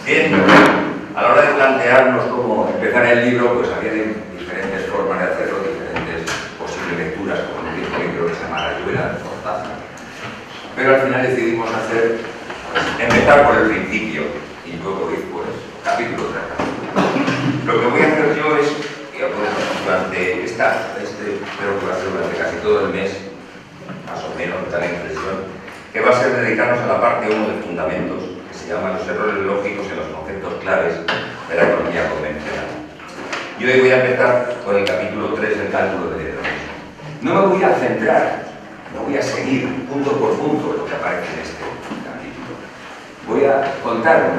Bien, a la hora de plantearnos cómo empezar el libro, pues había diferentes formas de hacerlo, diferentes posibles lecturas, como un libro que se llama Rayuela de Cortázar. Pero al final decidimos empezar por el principio y luego ir pues capítulo tras capítulo. Lo que voy a hacer yo es, durante espero que va a ser durante casi todo el mes, más o menos, me da la impresión, que va a ser dedicarnos a la parte 1 de fundamentos, que se llama los errores lógicos en los conceptos claves de la economía convencional. Y hoy voy a empezar con el capítulo 3 del cálculo del hedonismo. No me voy a centrar, no voy a seguir punto por punto lo que aparece en este capítulo. Voy a contar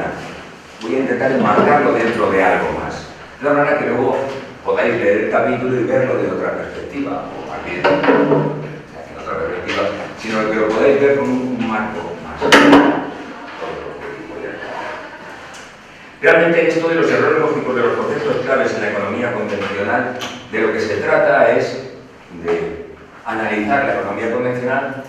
voy a intentar enmarcarlo dentro de algo más. De la manera que luego podáis leer el capítulo y verlo de otra perspectiva, o más bien, en otra perspectiva, sino que lo podáis ver con un marco más. Realmente esto de los errores lógicos de los conceptos claves en la economía convencional, de lo que se trata es de analizar la economía convencional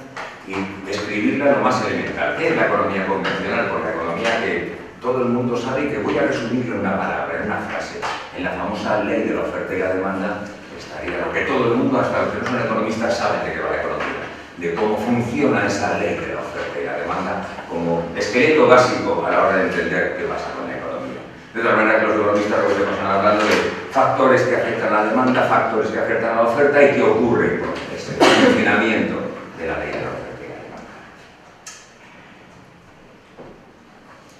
y describirla lo más elemental. ¿Qué es la economía convencional? Porque la economía que todo el mundo sabe y que voy a resumirlo en una palabra, en una frase. En la famosa ley de la oferta y la demanda estaría lo que todo el mundo, hasta los que no son economistas, saben de qué va la economía, de cómo funciona esa ley de la oferta y la demanda como esqueleto básico a la hora de entender qué pasa con la economía. De tal manera que los economistas luego se pasan hablando de factores que afectan a la demanda, factores que afectan a la oferta y qué ocurre con ese funcionamiento de la ley de la oferta y la demanda.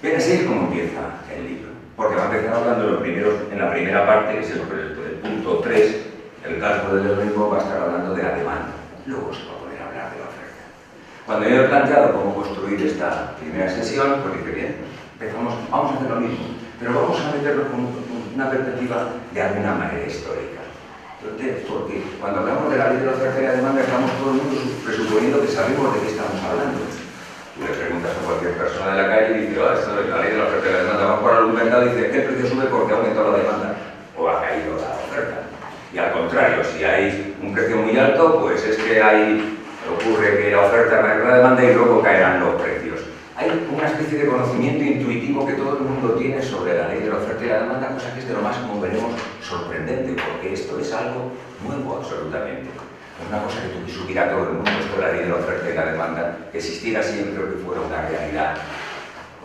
Bien, así es como empieza el libro, porque va a empezar hablando en la primera parte, que es el punto 3, el cálculo del hedonismo, va a estar hablando de la demanda. Luego se va a poder hablar de la oferta. Cuando yo he planteado cómo construir esta primera sesión, pues dije, bien, vamos a hacer lo mismo, pero vamos a meterlo con una perspectiva de alguna manera histórica. Entonces, porque cuando hablamos de la ley de la oferta y la demanda, estamos todo el mundo presuponiendo que sabemos de qué estamos hablando. Tú le preguntas a cualquier persona de la calle y dice, esto es la ley de la oferta y la demanda, vamos por algún mercado y dice, ¿qué precio sube porque ha aumentado la demanda o ha caído la oferta? Y al contrario, si hay un precio muy alto, pues es que ocurre que la oferta mayor la demanda y luego caerán los precios. Hay una especie de conocimiento intuitivo que todo el mundo tiene sobre la ley de la oferta y la demanda, cosa que es de lo más, como veremos, sorprendente, porque esto es algo nuevo absolutamente. Es una cosa que supiera todo el mundo, esto de la ley de la oferta y la demanda, que existiera siempre que fuera una realidad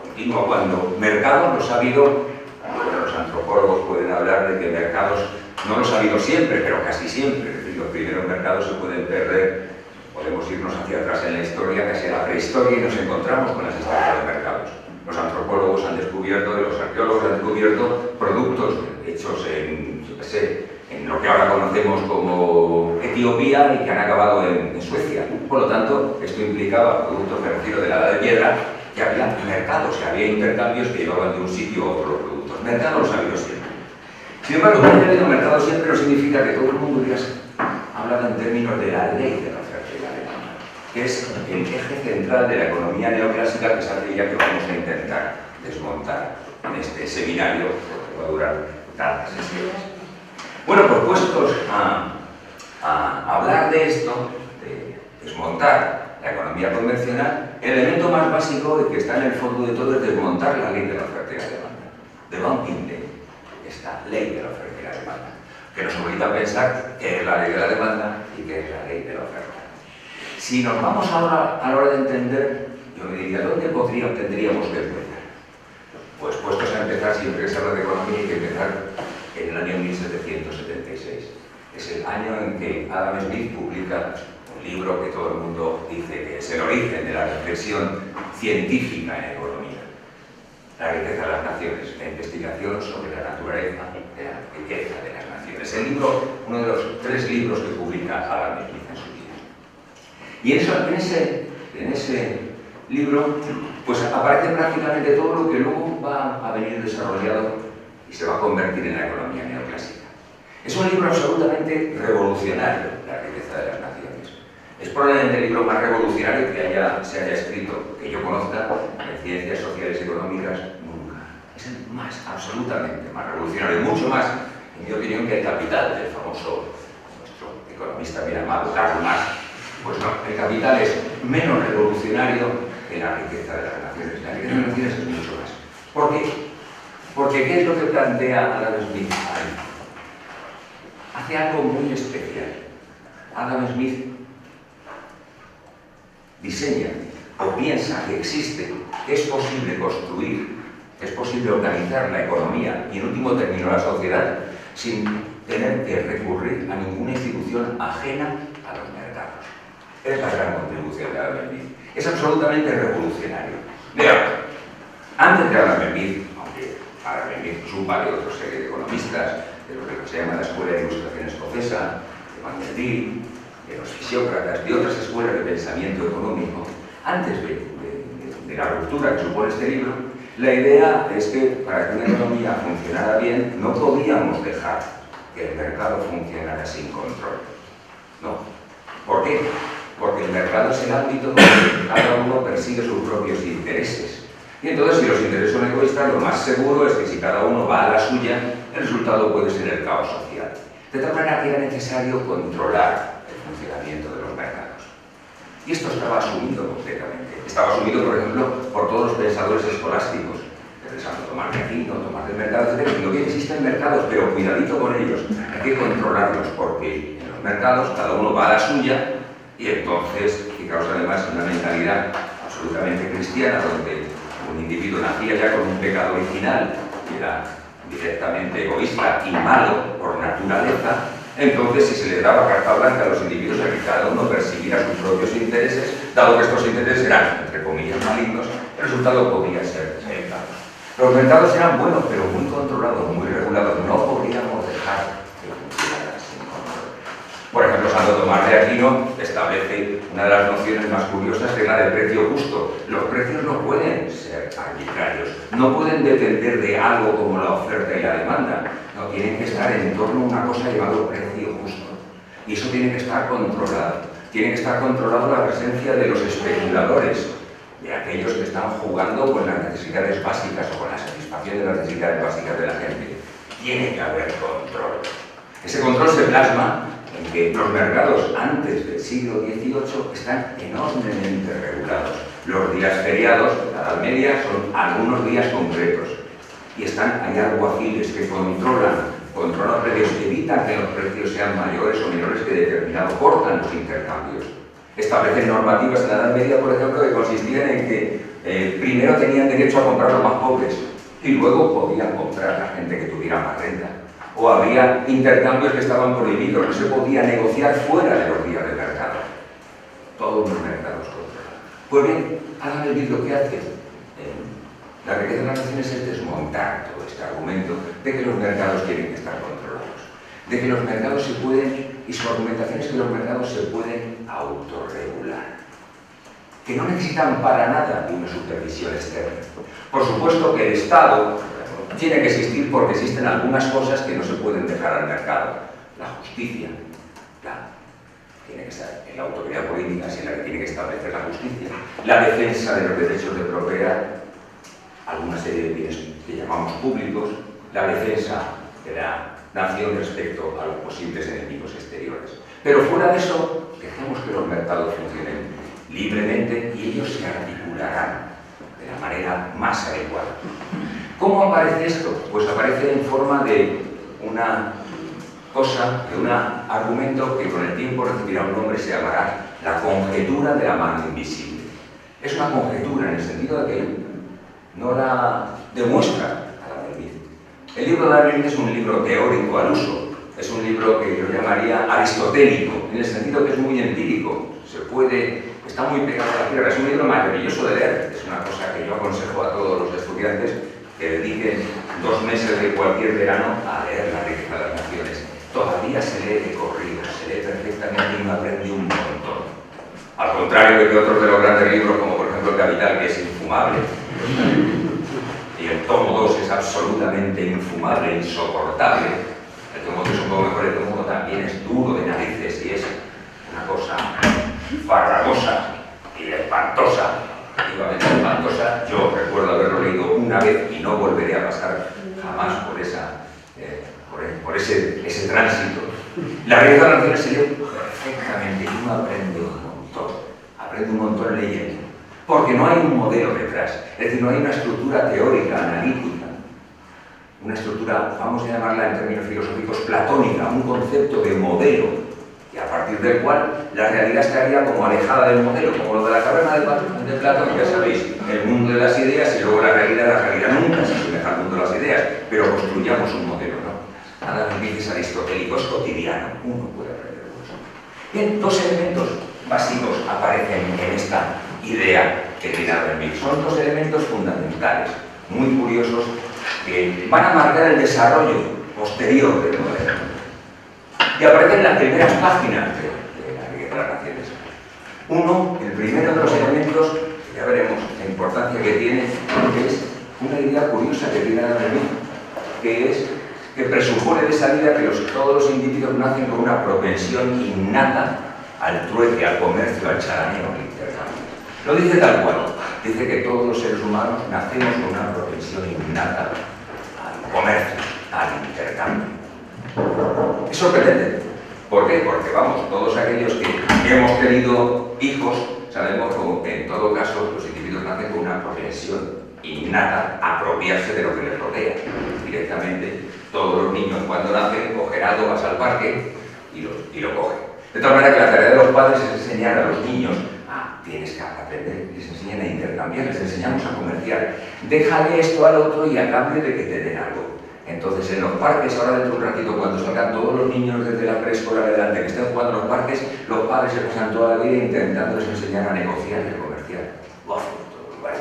continua. Cuando mercados los ha habido, bueno, los antropólogos pueden hablar de que mercados no los ha habido siempre, pero casi siempre. Es decir, los primeros mercados se pueden perder, podemos irnos hacia atrás en la historia, casi a la prehistoria, y nos encontramos con la existencia de mercados. Los antropólogos han descubierto, los arqueólogos han descubierto productos hechos en, yo qué sé, en lo que ahora conocemos como Etiopía y que han acabado en Suecia. Por lo tanto, esto implicaba, productos, me refiero de la edad de piedra, que había mercados, que había intercambios que llevaban de un sitio a otro los productos. Mercados los ha habido siempre. Sin embargo, que haya habido mercados siempre no significa que todo el mundo hubiera hablado en términos de la ley de la oferta y la demanda, que es el eje central de la economía neoclásica, que es aquella que vamos a intentar desmontar en este seminario, que va a durar tantas sesiones. Bueno, pues puestos a hablar de esto, de desmontar la economía convencional, el elemento más básico que está en el fondo de todo es desmontar la ley de la oferta y la demanda. Debunking esta ley de la oferta y la demanda, que nos obliga a pensar qué es la ley de la demanda y qué es la ley de la oferta. Si nos vamos ahora a la hora de entender, yo me diría, ¿dónde tendríamos que empezar? Pues puestos a empezar, siempre que se habla de economía, hay que empezar en el año 1776. Es el año en que Adam Smith publica un libro que todo el mundo dice que es el origen de la reflexión científica en economía. La riqueza de las naciones, la investigación sobre la naturaleza de la riqueza de las naciones. El libro, uno de los 3 libros que publica Adam Smith en su vida. Y en ese libro, pues aparece prácticamente todo lo que luego va a venir desarrollado y se va a convertir en la economía neoclásica. Es un libro absolutamente revolucionario, La riqueza de las naciones. Es probablemente el libro más revolucionario que se haya escrito, que yo conozca, en ciencias sociales y económicas, nunca. Es el más, absolutamente más revolucionario, mucho más, en mi opinión, que El Capital, del famoso, nuestro economista bien amado, Karl Marx. Pues no, El Capital es menos revolucionario que La riqueza de las naciones. La riqueza de las naciones es mucho más. ¿Por qué? Porque ¿qué es lo que plantea Adam Smith ahí? Hace algo muy especial. Adam Smith diseña o piensa que existe, que es posible construir, es posible organizar la economía y en último término la sociedad sin tener que recurrir a ninguna institución ajena a los mercados. Es la gran contribución de Adam Smith. Es absolutamente revolucionario. Veamos, antes de Adam Smith, aunque Adam Smith supa de otra serie de economistas, de lo que se llama la Escuela de Ilustración Escocesa, de Manuel Dill, de los fisiócratas, de otras escuelas de pensamiento económico, antes de la ruptura que supone este libro, la idea es que para que una economía funcionara bien no podíamos dejar que el mercado funcionara sin control. No. ¿Por qué? Porque el mercado es el ámbito donde cada uno persigue sus propios intereses. Y entonces, si los intereses son egoístas, lo más seguro es que si cada uno va a la suya, el resultado puede ser el caos social. De tal manera que era necesario controlar el funcionamiento de los mercados. Y esto estaba asumido completamente. Estaba asumido, por ejemplo, por todos los pensadores escolásticos, desde Santo Tomás de Aquino, Tomás del Mercado, etc., diciendo que existen mercados, pero cuidadito con ellos, hay que controlarlos, porque en los mercados cada uno va a la suya, y entonces, fijaos además en una mentalidad absolutamente cristiana, donde un individuo nacía ya con un pecado original, y era directamente egoísta y malo por naturaleza. Entonces, si se les daba carta blanca a los individuos a que cada uno persiguiera sus propios intereses, dado que estos intereses eran, entre comillas, malignos, el resultado podía ser el caos. Los mercados eran buenos, pero muy controlados, muy regulados. No podíamos dejar que funcionaran sin control. Por ejemplo, Santo Tomás de Aquino establece una de las nociones más curiosas, que es la del precio justo. Los precios no pueden ser arbitrarios, no pueden depender de algo como la oferta y la demanda. No, tienen que estar en torno a una cosa llamada precio justo. Y eso tiene que estar controlado. Tiene que estar controlado la presencia de los especuladores, de aquellos que están jugando con las necesidades básicas o con la satisfacción de las necesidades básicas de la gente. Tiene que haber control. Ese control se plasma en que los mercados antes del siglo XVIII están enormemente regulados. Los días feriados de la Edad Media son algunos días concretos. Y hay alguaciles que controlan precios, evitan que los precios sean mayores o menores que determinado, cortan los intercambios. Establecen normativas en la Edad Media, por ejemplo, que consistían en que primero tenían derecho a comprar los más pobres y luego podían comprar la gente que tuviera más renta. O había intercambios que estaban prohibidos, no se podía negociar fuera de los días del mercado. Todos los mercados controlados. Pues bien, Adam Smith lo que hace la riqueza de las naciones es desmontar todo este argumento de que los mercados tienen que estar controlados, de que los mercados se pueden, y su argumentación es que los mercados se pueden autorregular, que no necesitan para nada de una supervisión externa. Por supuesto que el Estado tiene que existir porque existen algunas cosas que no se pueden dejar al mercado. La justicia, claro, tiene que estar en la autoridad política, es en la que tiene que establecer la justicia, la defensa de los derechos de propiedad, alguna serie de bienes que llamamos públicos, la defensa de la nación respecto a los posibles enemigos exteriores. Pero fuera de eso, dejemos que los mercados funcionen libremente y ellos se articularán de la manera más adecuada. ¿Cómo aparece esto? Pues aparece en forma de una cosa, de un argumento que con el tiempo recibirá un nombre y se llamará la conjetura de la mano invisible. Es una conjetura en el sentido de que no la demuestra Adam Smith. El libro de Adam Smith es un libro teórico al uso, es un libro que yo llamaría aristotélico, en el sentido que es muy empírico, está muy pegado a la tierra, es un libro maravilloso de leer, es una cosa que yo aconsejo a todos los estudiantes que dediquen 2 meses de cualquier verano a leer La riqueza de las naciones. Todavía se lee de corrido, se lee perfectamente y uno aprende un montón. Al contrario de que otros de los grandes libros, como por ejemplo El Capital, que es infumable, y el tomo 2 es absolutamente infumable, insoportable. El tomo 3 es un poco mejor, el tomo 1 también es duro de narices y es una cosa farragosa y espantosa, activamente espantosa. Yo recuerdo haberlo leído una vez y no volveré a pasar jamás por ese tránsito. La riqueza de las naciones se lee perfectamente y uno aprende un montón leyendo. Porque no hay un modelo detrás, es decir, no hay una estructura teórica, analítica. una estructura, vamos a llamarla en términos filosóficos, platónica, un concepto de modelo, y a partir del cual la realidad estaría como alejada del modelo, como lo de la caverna de Platón, ya sabéis, el mundo de las ideas y luego la realidad nunca se asemeja al mundo de las ideas, pero construyamos un modelo, ¿no? Adam Smith es aristotélico, es cotidiano, uno puede aprender mucho. Bien, dos elementos básicos aparecen en esta idea que tiene Adam Smith. Son dos elementos fundamentales, muy curiosos, que van a marcar el desarrollo posterior del modelo. Y aparecen en las primeras páginas de la Riqueza de las Naciones. Uno, el primero de los elementos, ya veremos la importancia que tiene, que es una idea curiosa que tiene Adam Smith, que presupone de salida que todos los individuos nacen con una propensión innata al trueque, al comercio, al charaneo, al intercambio. Lo dice tal cual. Dice que todos los seres humanos nacemos con una propensión innata al comercio, al intercambio. Es sorprendente. ¿Por qué? Porque, vamos, todos aquellos que hemos tenido hijos, sabemos que en todo caso los individuos nacen con una propensión innata a apropiarse de lo que les rodea. Directamente, todos los niños cuando nacen cogen algo, vas al parque y lo cogen. De tal manera que la tarea de los padres es enseñar a los niños, tienes que aprender, les enseñan a intercambiar, les enseñamos a comerciar. Déjale esto al otro y a cambio de que te den algo. Entonces, en los parques, ahora dentro de un ratito, cuando salgan todos los niños desde la preescolar adelante que estén jugando en los parques, los padres se pasan toda la vida intentándoles enseñar a negociar y a comerciar.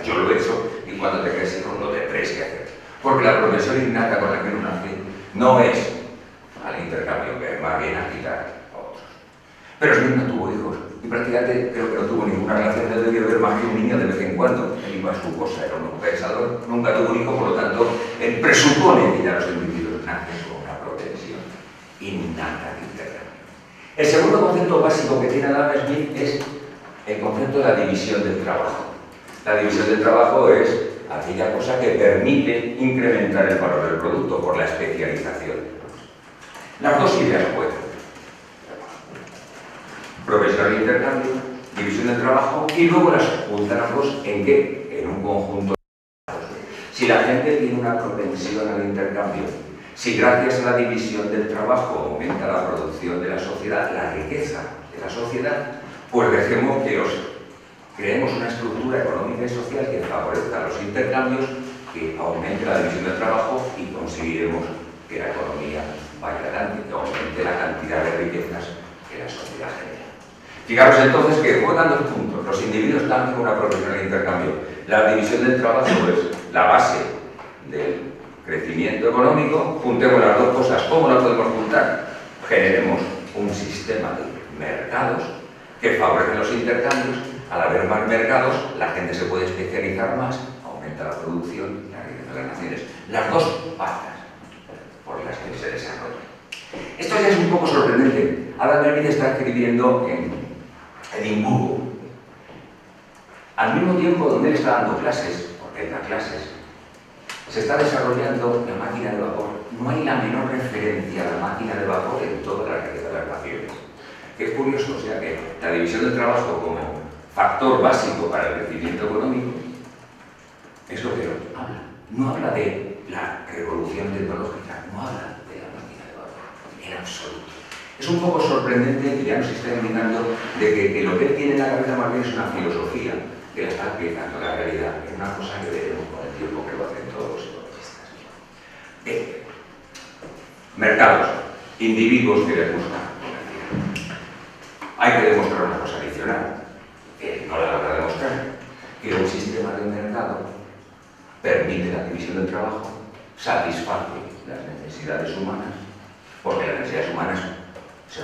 Yo lo he hecho y cuando te crees hijo no tendréis que hacer. Porque la profesión innata con la que uno nace no es al intercambio, que es más bien a quitar a otros. Pero Smith no tuvo hijos y prácticamente creo que no tuvo ninguna relación, no debió ver más que un niño de vez en cuando. Él iba a su cosa, era un pensador, nunca tuvo un hijo, por lo tanto, él presupone que ya los individuos nacen con una propensión innata de intercambio. El segundo concepto básico que tiene Adam Smith es el concepto de la división del trabajo. La división del trabajo es aquella cosa que permite incrementar el valor del producto por la especialización. Las dos ideas pueden. Profesión de intercambio, división del trabajo y luego las juntan ambos ¿en qué? En un conjunto de datos. Si la gente tiene una propensión al intercambio, si gracias a la división del trabajo aumenta la producción de la sociedad, la riqueza de la sociedad, pues dejemos que creemos una estructura económica y social que favorezca los intercambios, que aumente la división del trabajo y conseguiremos que la economía vaya adelante, que aumente la cantidad de riquezas que la sociedad genera. Fijaros entonces que juegan dos puntos. Los individuos están con una profesión de intercambio. La división del trabajo es la base del crecimiento económico. Juntemos las dos cosas. ¿Cómo las podemos juntar? Generemos un sistema de mercados que favorecen los intercambios. Al haber más mercados, la gente se puede especializar más, aumenta la producción y la riqueza de las naciones. Las dos patas por las que se desarrolla. Esto ya es un poco sorprendente. Adam Smith está escribiendo en Edimburgo. Al mismo tiempo donde él está dando clases, porque él da clases, se está desarrollando la máquina de vapor. No hay la menor referencia a la máquina de vapor en toda la riqueza de las naciones. Que es curioso, o sea que la división del trabajo como factor básico para el crecimiento económico es lo que habla. No habla de la revolución tecnológica, no habla de la máquina de vapor, en absoluto. Es un poco sorprendente que ya nos está indicando de que lo que él tiene en la cabeza más bien es una filosofía que la está aplicando a la realidad. Es una cosa que veremos con el tiempo que lo hacen todos los economistas. Mercados, individuos que les buscan comerciar. Hay que demostrar una cosa adicional, que no la van a demostrar, que un sistema de mercado permite la división del trabajo, satisface las necesidades humanas, porque las necesidades humanas se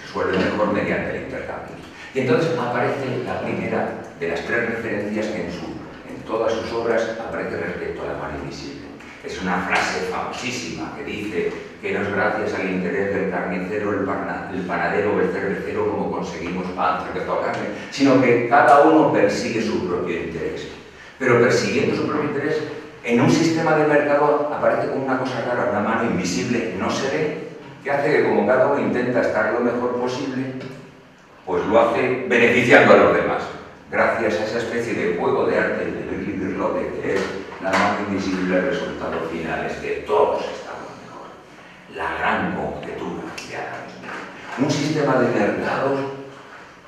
resuelven mejor mediante el intercambio. Y entonces aparece la primera de las tres referencias que en todas sus obras aparece respecto a la mano invisible. Es una frase famosísima que dice que no es gracias al interés del carnicero, el panadero o el cervecero como conseguimos pan, cerveza o carne, sino que cada uno persigue su propio interés. Pero persiguiendo su propio interés, en un sistema de mercado aparece como una cosa rara, una mano invisible, no se ve, que hace que como cada uno intenta estar lo mejor posible, pues lo hace beneficiando a los demás. Gracias a esa especie de juego de arte de Ludwig Birloque, que es nada más invisible el resultado final es que todos estamos mejor. La gran conjetura de Adam Smith. Un sistema de mercados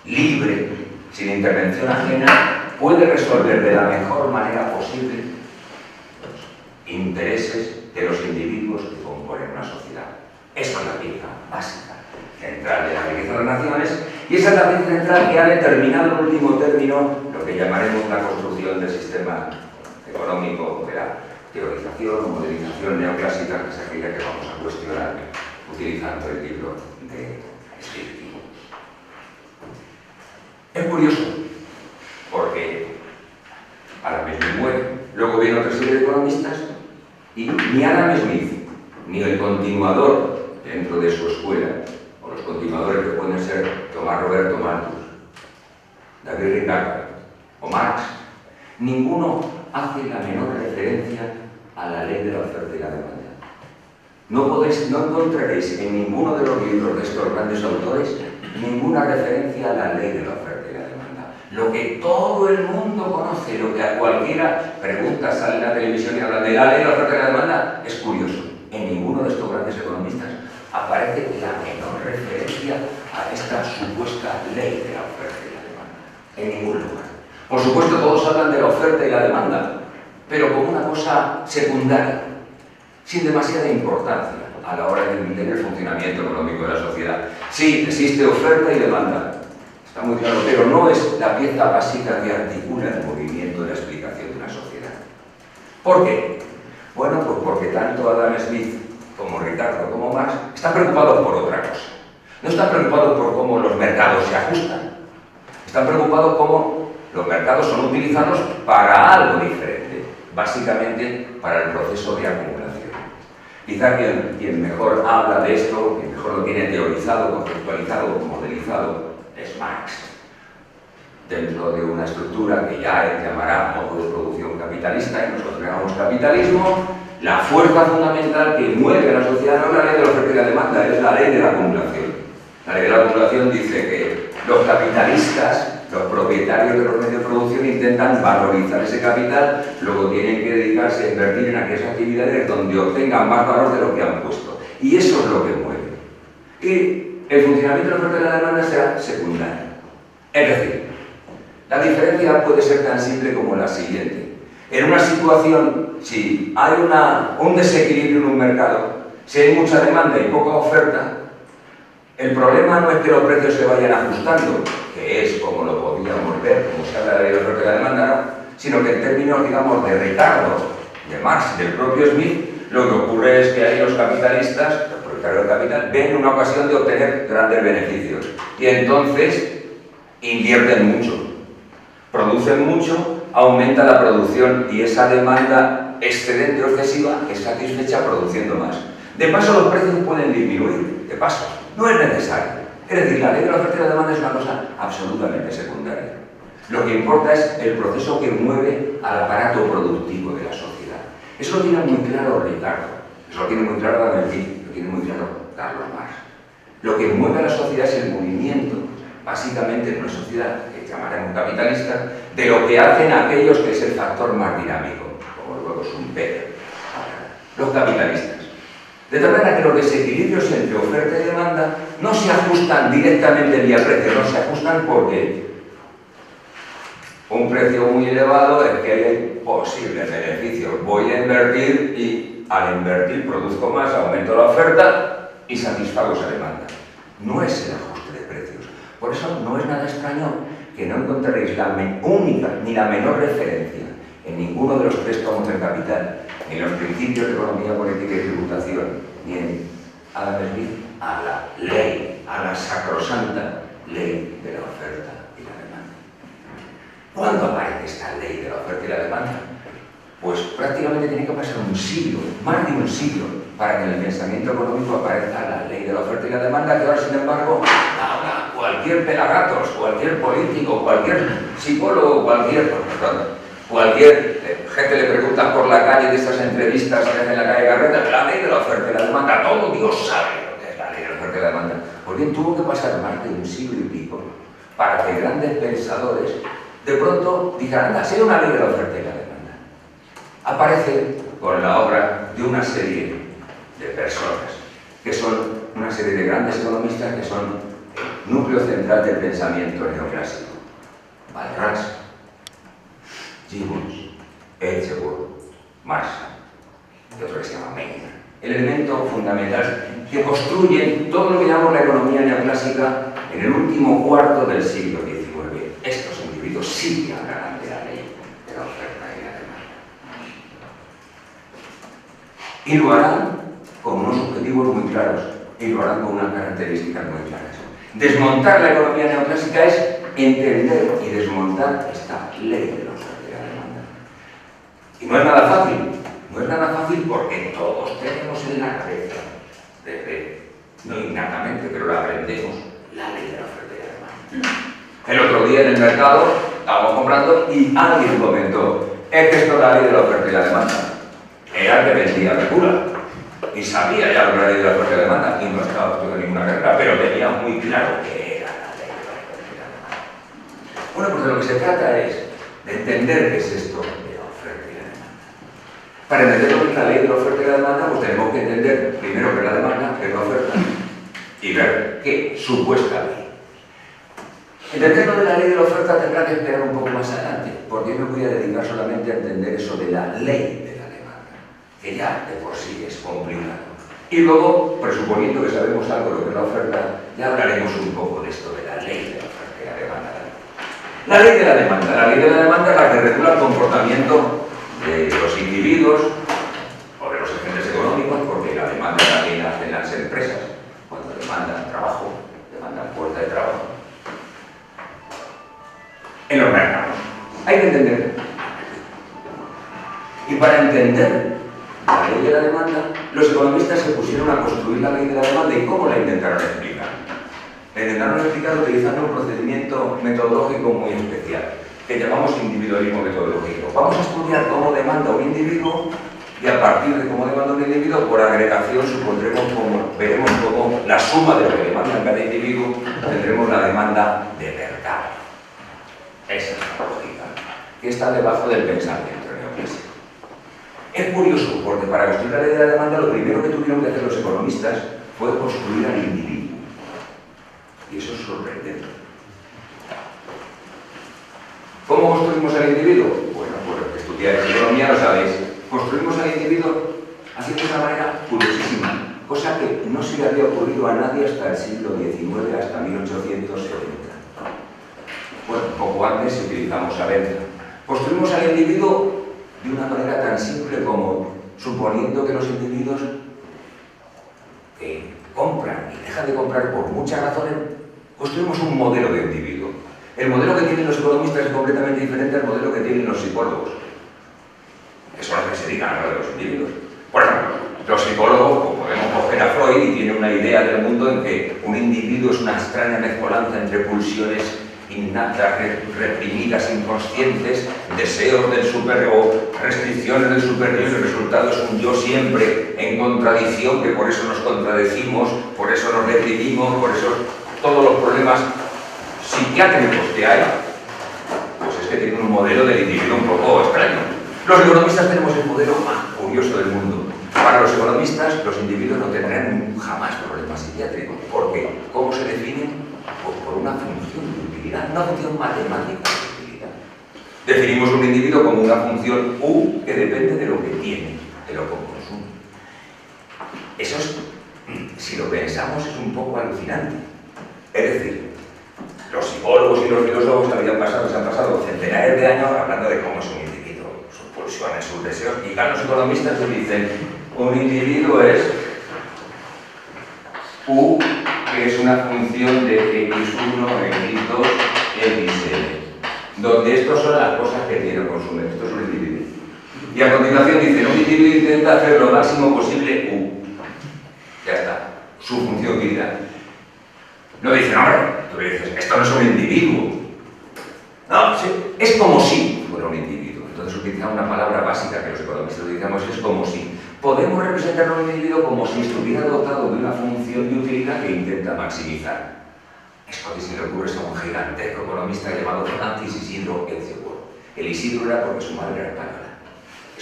libre, sin intervención ajena, puede resolver de la mejor manera posible los intereses de los individuos que componen una sociedad. Esa es la pieza básica, central de la riqueza de las naciones, y esa es la pieza central que ha determinado en último término lo que llamaremos la construcción del sistema económico, de la teorización o modelización neoclásica, que es aquella que vamos a cuestionar utilizando el libro de Smith. Es curioso, porque Adam Smith muere, luego viene otra serie de economistas, y ni Adam Smith, ni el continuador dentro de su escuela, o los continuadores que pueden ser Tomás Roberto Malthus, David Ricardo o Marx, ninguno hace la menor referencia a la ley de la oferta y la demanda. No encontraréis en ninguno de los libros de estos grandes autores ninguna referencia a la ley de la oferta y la demanda. Lo que todo el mundo conoce, lo que a cualquiera pregunta, sale en la televisión y habla de la ley de la oferta y la demanda, es curioso. En ninguno de estos grandes economistas aparece la menor referencia a esta supuesta ley de la oferta y la demanda. En ningún lugar. Por supuesto, todos hablan de la oferta y la demanda, pero como una cosa secundaria, sin demasiada importancia a la hora de entender el funcionamiento económico de la sociedad. Sí, existe oferta y demanda, está muy claro, pero no es la pieza básica que articula el movimiento de la explicación de una sociedad. ¿Por qué? Bueno, pues porque tanto Adam Smith como Ricardo como Marx están preocupados por otra cosa. No están preocupados por cómo los mercados se ajustan, están preocupados cómo los mercados son utilizados para algo diferente, básicamente para el proceso de acumulación. Quizá quien mejor habla de esto, quien mejor lo tiene teorizado, conceptualizado, modelizado, es Marx. Dentro de una estructura que ya él llamará modo de producción capitalista, y nosotros llamamos capitalismo, la fuerza fundamental que mueve a la sociedad no es la ley de la oferta y la demanda, es la ley de la acumulación. La ley de la acumulación dice que los capitalistas, los propietarios de los medios de producción, intentan valorizar ese capital, luego tienen que dedicarse a invertir en aquellas actividades donde obtengan más valor de lo que han puesto. Y eso es lo que mueve. Y el funcionamiento de la oferta y la demanda será secundario. Es decir, la diferencia puede ser tan simple como la siguiente. En una situación, si hay un desequilibrio en un mercado, si hay mucha demanda y poca oferta, el problema no es que los precios se vayan ajustando, que es como lo podríamos ver, como se habla de la oferta y la demanda, ¿no? Sino que en términos, digamos, de Ricardo, de Marx, del propio Smith, lo que ocurre es que ahí los capitalistas, los propietarios del capital, ven una ocasión de obtener grandes beneficios y entonces invierten mucho, producen mucho, aumenta la producción y esa demanda excedente o excesiva es satisfecha produciendo más. De paso, los precios pueden disminuir, de paso. No es necesario. Es decir, la ley de la oferta y la demanda es una cosa absolutamente secundaria. Lo que importa es el proceso que mueve al aparato productivo de la sociedad. Eso lo tiene muy claro Ricardo, eso lo tiene muy claro Adam Smith, lo tiene muy claro Carlos Marx. Lo que mueve a la sociedad es el movimiento, básicamente en una sociedad que llamaremos capitalista, de lo que hacen aquellos que es el factor más dinámico, como luego Schumpeter, los capitalistas. De tal manera que los desequilibrios entre oferta y demanda no se ajustan directamente vía precio, no se ajustan porque un precio muy elevado es que hay posibles beneficios. Voy a invertir y al invertir produzco más, aumento la oferta y satisfago esa demanda. No es el ajuste de precios. Por eso no es nada extraño que no encontraréis la única ni la menor referencia en ninguno de los tres tomos del Capital, ni en los principios de economía política y tributación, ni en Adam Smith, a la ley, a la sacrosanta ley de la oferta y la demanda. ¿Cuándo aparece esta ley de la oferta y la demanda? Pues prácticamente tiene que pasar un siglo, más de un siglo, para que en el pensamiento económico aparezca la ley de la oferta y la demanda, que ahora, sin embargo, habla cualquier pelagatos, cualquier político, cualquier psicólogo, cualquier gente le pregunta por la calle de estas entrevistas que hacen en la calle Garreta, la ley de la oferta y la demanda, todo Dios sabe lo que es la ley de la oferta y la demanda. Pues bien, tuvo que pasar más de un siglo y pico para que grandes pensadores de pronto dijeran, anda, sea una ley de la oferta y la demanda. A aparece con la obra de una serie de personas, que son una serie de grandes economistas que son el núcleo central del pensamiento neoclásico. Malraux, Gibbons, Edgeworth, Marshall, y otro que se llama Meyer. El elemento fundamental que construyen todo lo que llamamos la economía neoclásica en el último cuarto del siglo XIX. Estos individuos sí que hablarán de la ley de la oferta y la demanda. Y lo harán con unos objetivos muy claros y lo harán con unas características muy claras. Desmontar la economía neoclásica es entender y desmontar esta ley de la oferta y la demanda. Y no es nada fácil. No es nada fácil porque todos tenemos en la cabeza, no innatamente, pero la aprendemos, la ley de la oferta y la demanda. El otro día en el mercado estábamos comprando y alguien comentó: es que esto es la ley de la oferta y la demanda. Era el que vendía Recula y sabía ya la ley de la oferta y la demanda y no estaba estudiando ninguna carrera, pero tenía muy claro que era la ley de la oferta y la demanda. Bueno, pues de lo que se trata es de entender qué es esto de la oferta y la demanda. Para entender lo que es la ley de la oferta y la demanda, pues tenemos que entender primero qué es la demanda, qué es la oferta, y ver qué supuesta ley. Entender lo de la ley de la oferta tendrá que esperar un poco más adelante, porque yo me voy a dedicar solamente a entender eso de la ley de la demanda, que ya de por sí es complicado. Y luego, presuponiendo que sabemos algo de lo que es la oferta, ya hablaremos un poco de esto de la ley de la oferta y la demanda. La ley de la demanda. La ley de la demanda es la que regula el comportamiento de los individuos o de los agentes económicos, porque la demanda también la hacen las empresas cuando demandan trabajo, demandan fuerza de trabajo. En los mercados. Hay que entender. Y para entender la ley de la demanda, los economistas se pusieron a construir la ley de la demanda. ¿Y cómo la intentaron explicar? La intentaron explicar utilizando un procedimiento metodológico muy especial, que llamamos individualismo metodológico. Vamos a estudiar cómo demanda un individuo y a partir de cómo demanda un individuo, por agregación, veremos cómo la suma de lo que demanda cada individuo, tendremos la demanda de mercado. Esa es la lógica, que está debajo del pensamiento neoclásico. Es curioso, porque para construir la ley de la demanda, lo primero que tuvieron que hacer los economistas fue construir al individuo. Y eso es sorprendente. ¿Cómo construimos al individuo? Bueno, pues los que estudiáis economía lo sabéis. Construimos al individuo haciendo de una manera curiosísima, cosa que no se le había ocurrido a nadie hasta el siglo XIX, hasta 1870. Bueno, un poco antes utilizamos a Bentham. Construimos al individuo de una manera tan simple como suponiendo que los individuos compran y dejan de comprar por muchas razones, construimos un modelo de individuo. El modelo que tienen los economistas es completamente diferente al modelo que tienen los psicólogos, que son los que se dedican a hablar de los individuos. Por ejemplo, los psicólogos, pues podemos coger a Freud y tiene una idea del mundo en que un individuo es una extraña mezcolanza entre pulsiones innatas, reprimidas, inconscientes, deseos del superior, restricciones del superior, y el resultado es un yo siempre en contradicción, que por eso nos contradecimos, por eso nos reprimimos, por eso todos los problemas psiquiátricos que hay, pues es que tienen un modelo del individuo un poco extraño. Los economistas tenemos el modelo más curioso del mundo. Para los economistas, los individuos no tendrán jamás problemas psiquiátricos, porque ¿cómo se definen? Pues por una función de utilidad, una función matemática de utilidad. Definimos un individuo como una función U que depende de lo que tiene, de lo que consume. Eso es, si lo pensamos, es un poco alucinante. Es decir, los psicólogos y los filósofos se han pasado centenares de años hablando de cómo es un individuo, sus pulsiones, sus deseos, y los economistas nos dicen, un individuo es U, que es una función de x1, x2, xn, donde estas son las cosas que tiene o consume. Esto es un individuo. Y a continuación dicen, un individuo intenta hacer lo máximo posible U. Ya está, su función de utilidad. No dicen, hombre, tú le dices, esto no es un individuo. No, sí, es como si fuera un individuo. Entonces utilizamos una palabra básica que los economistas utilizamos, es como si. Podemos representar a un individuo como si estuviera dotado de una función de utilidad que intenta maximizar. Esto que se le ocurre a un gigantesco economista llamado Francis Isidro Edgeworth. El Isidro era porque su madre era española.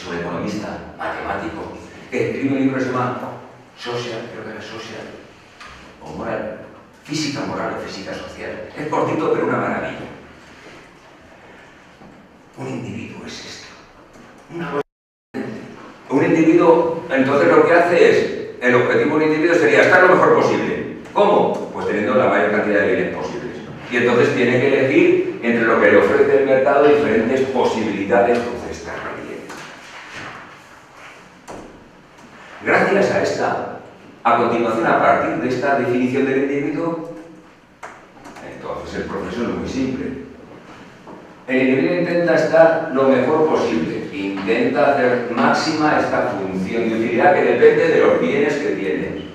es un economista matemático que escribe un libro que se llama Social, creo que era Social, o Moral, Física Moral o Física Social. Es cortito, pero una maravilla. Un individuo es esto. Un individuo, entonces lo que hace es, el objetivo de un individuo sería estar lo mejor posible. ¿Cómo? Pues teniendo la mayor cantidad de bienes posibles. Y entonces tiene que elegir entre lo que le ofrece el mercado diferentes posibilidades de estar bien. Gracias a esta, a continuación, a partir de esta definición del individuo, entonces el proceso es muy simple. El individuo intenta estar lo mejor posible, intenta hacer máxima esta función de utilidad que depende de los bienes que tiene.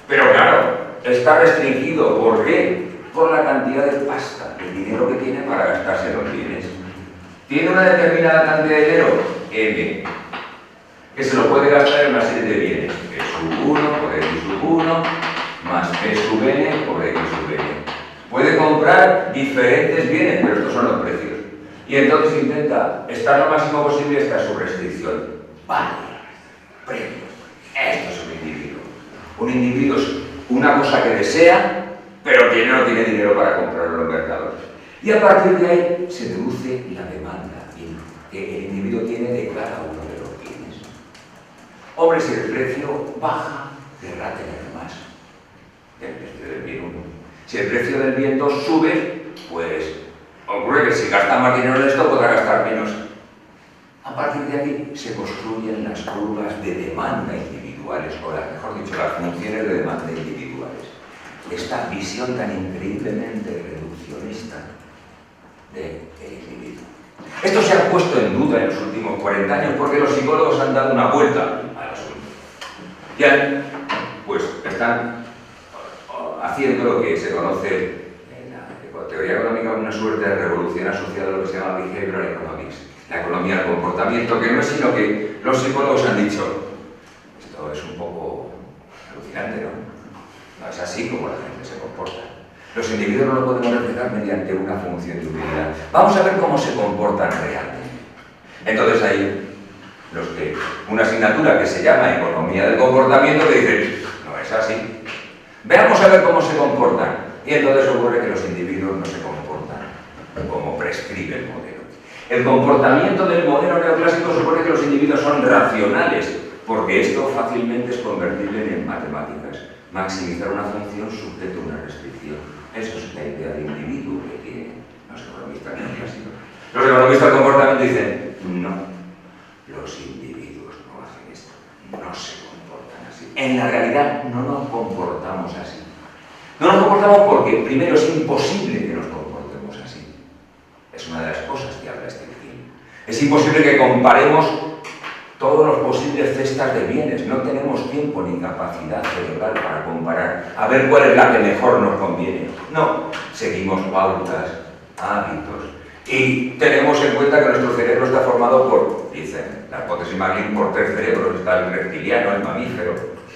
Pero claro, está restringido. ¿Por qué? Por la cantidad de pasta, el dinero que tiene para gastarse los bienes. Tiene una determinada cantidad de dinero, M, que se lo puede gastar en una serie de bienes. E sub 1 por X sub 1, más P sub N por X sub N. Puede comprar diferentes bienes, pero estos son los precios. Y entonces intenta estar lo máximo posible hasta su restricción. Vale, premio. Esto es un individuo. Un individuo es una cosa que desea, pero que no tiene dinero para comprarlo en los mercados. Y a partir de ahí se deduce la demanda que el individuo tiene de cada uno de los bienes. Hombre, si el precio baja, querrá tener más del precio del bien 1. Si el precio del bien 2 sube, pues ocurre que si gasta más dinero en esto, podrá gastar menos. A partir de aquí se construyen las curvas de demanda individuales, o mejor dicho, las funciones de demanda individuales. Esta visión tan increíblemente reduccionista del individuo. Esto se ha puesto en duda en los últimos 40 años porque los psicólogos han dado una vuelta al asunto. Ya, pues, están haciendo lo que se conoce en la teoría económica una suerte de revolución asociada a lo que se llama behavioral economics, la economía del comportamiento, que no es sino que los psicólogos han dicho, esto es un poco alucinante, ¿no? No es así como la gente se comporta. Los individuos no lo podemos reflejar mediante una función de utilidad. Vamos a ver cómo se comportan realmente. Entonces hay una asignatura que se llama Economía del Comportamiento que dice, no es así. Veamos a ver cómo se comportan. Y entonces ocurre que los individuos no se comportan como prescribe el modelo. El comportamiento del modelo neoclásico supone que los individuos son racionales, porque esto fácilmente es convertible en matemáticas. Maximizar una función sujeto a una restricción. Eso es la idea de individuo que tienen los economistas neoclásicos. Los economistas del comportamiento dicen, no, los individuos no hacen esto, no se comportan así. En la realidad no nos comportamos así. No nos comportamos porque, primero, es imposible que nos comportemos así. Es una de las cosas que habla este film. Es imposible que comparemos todos los posibles cestas de bienes. No tenemos tiempo ni capacidad cerebral para comparar, a ver cuál es la que mejor nos conviene. No, seguimos pautas, hábitos, y tenemos en cuenta que nuestro cerebro está formado por, dicen, la hipótesis Maglin, por 3 cerebros. Está el reptiliano, el mamífero,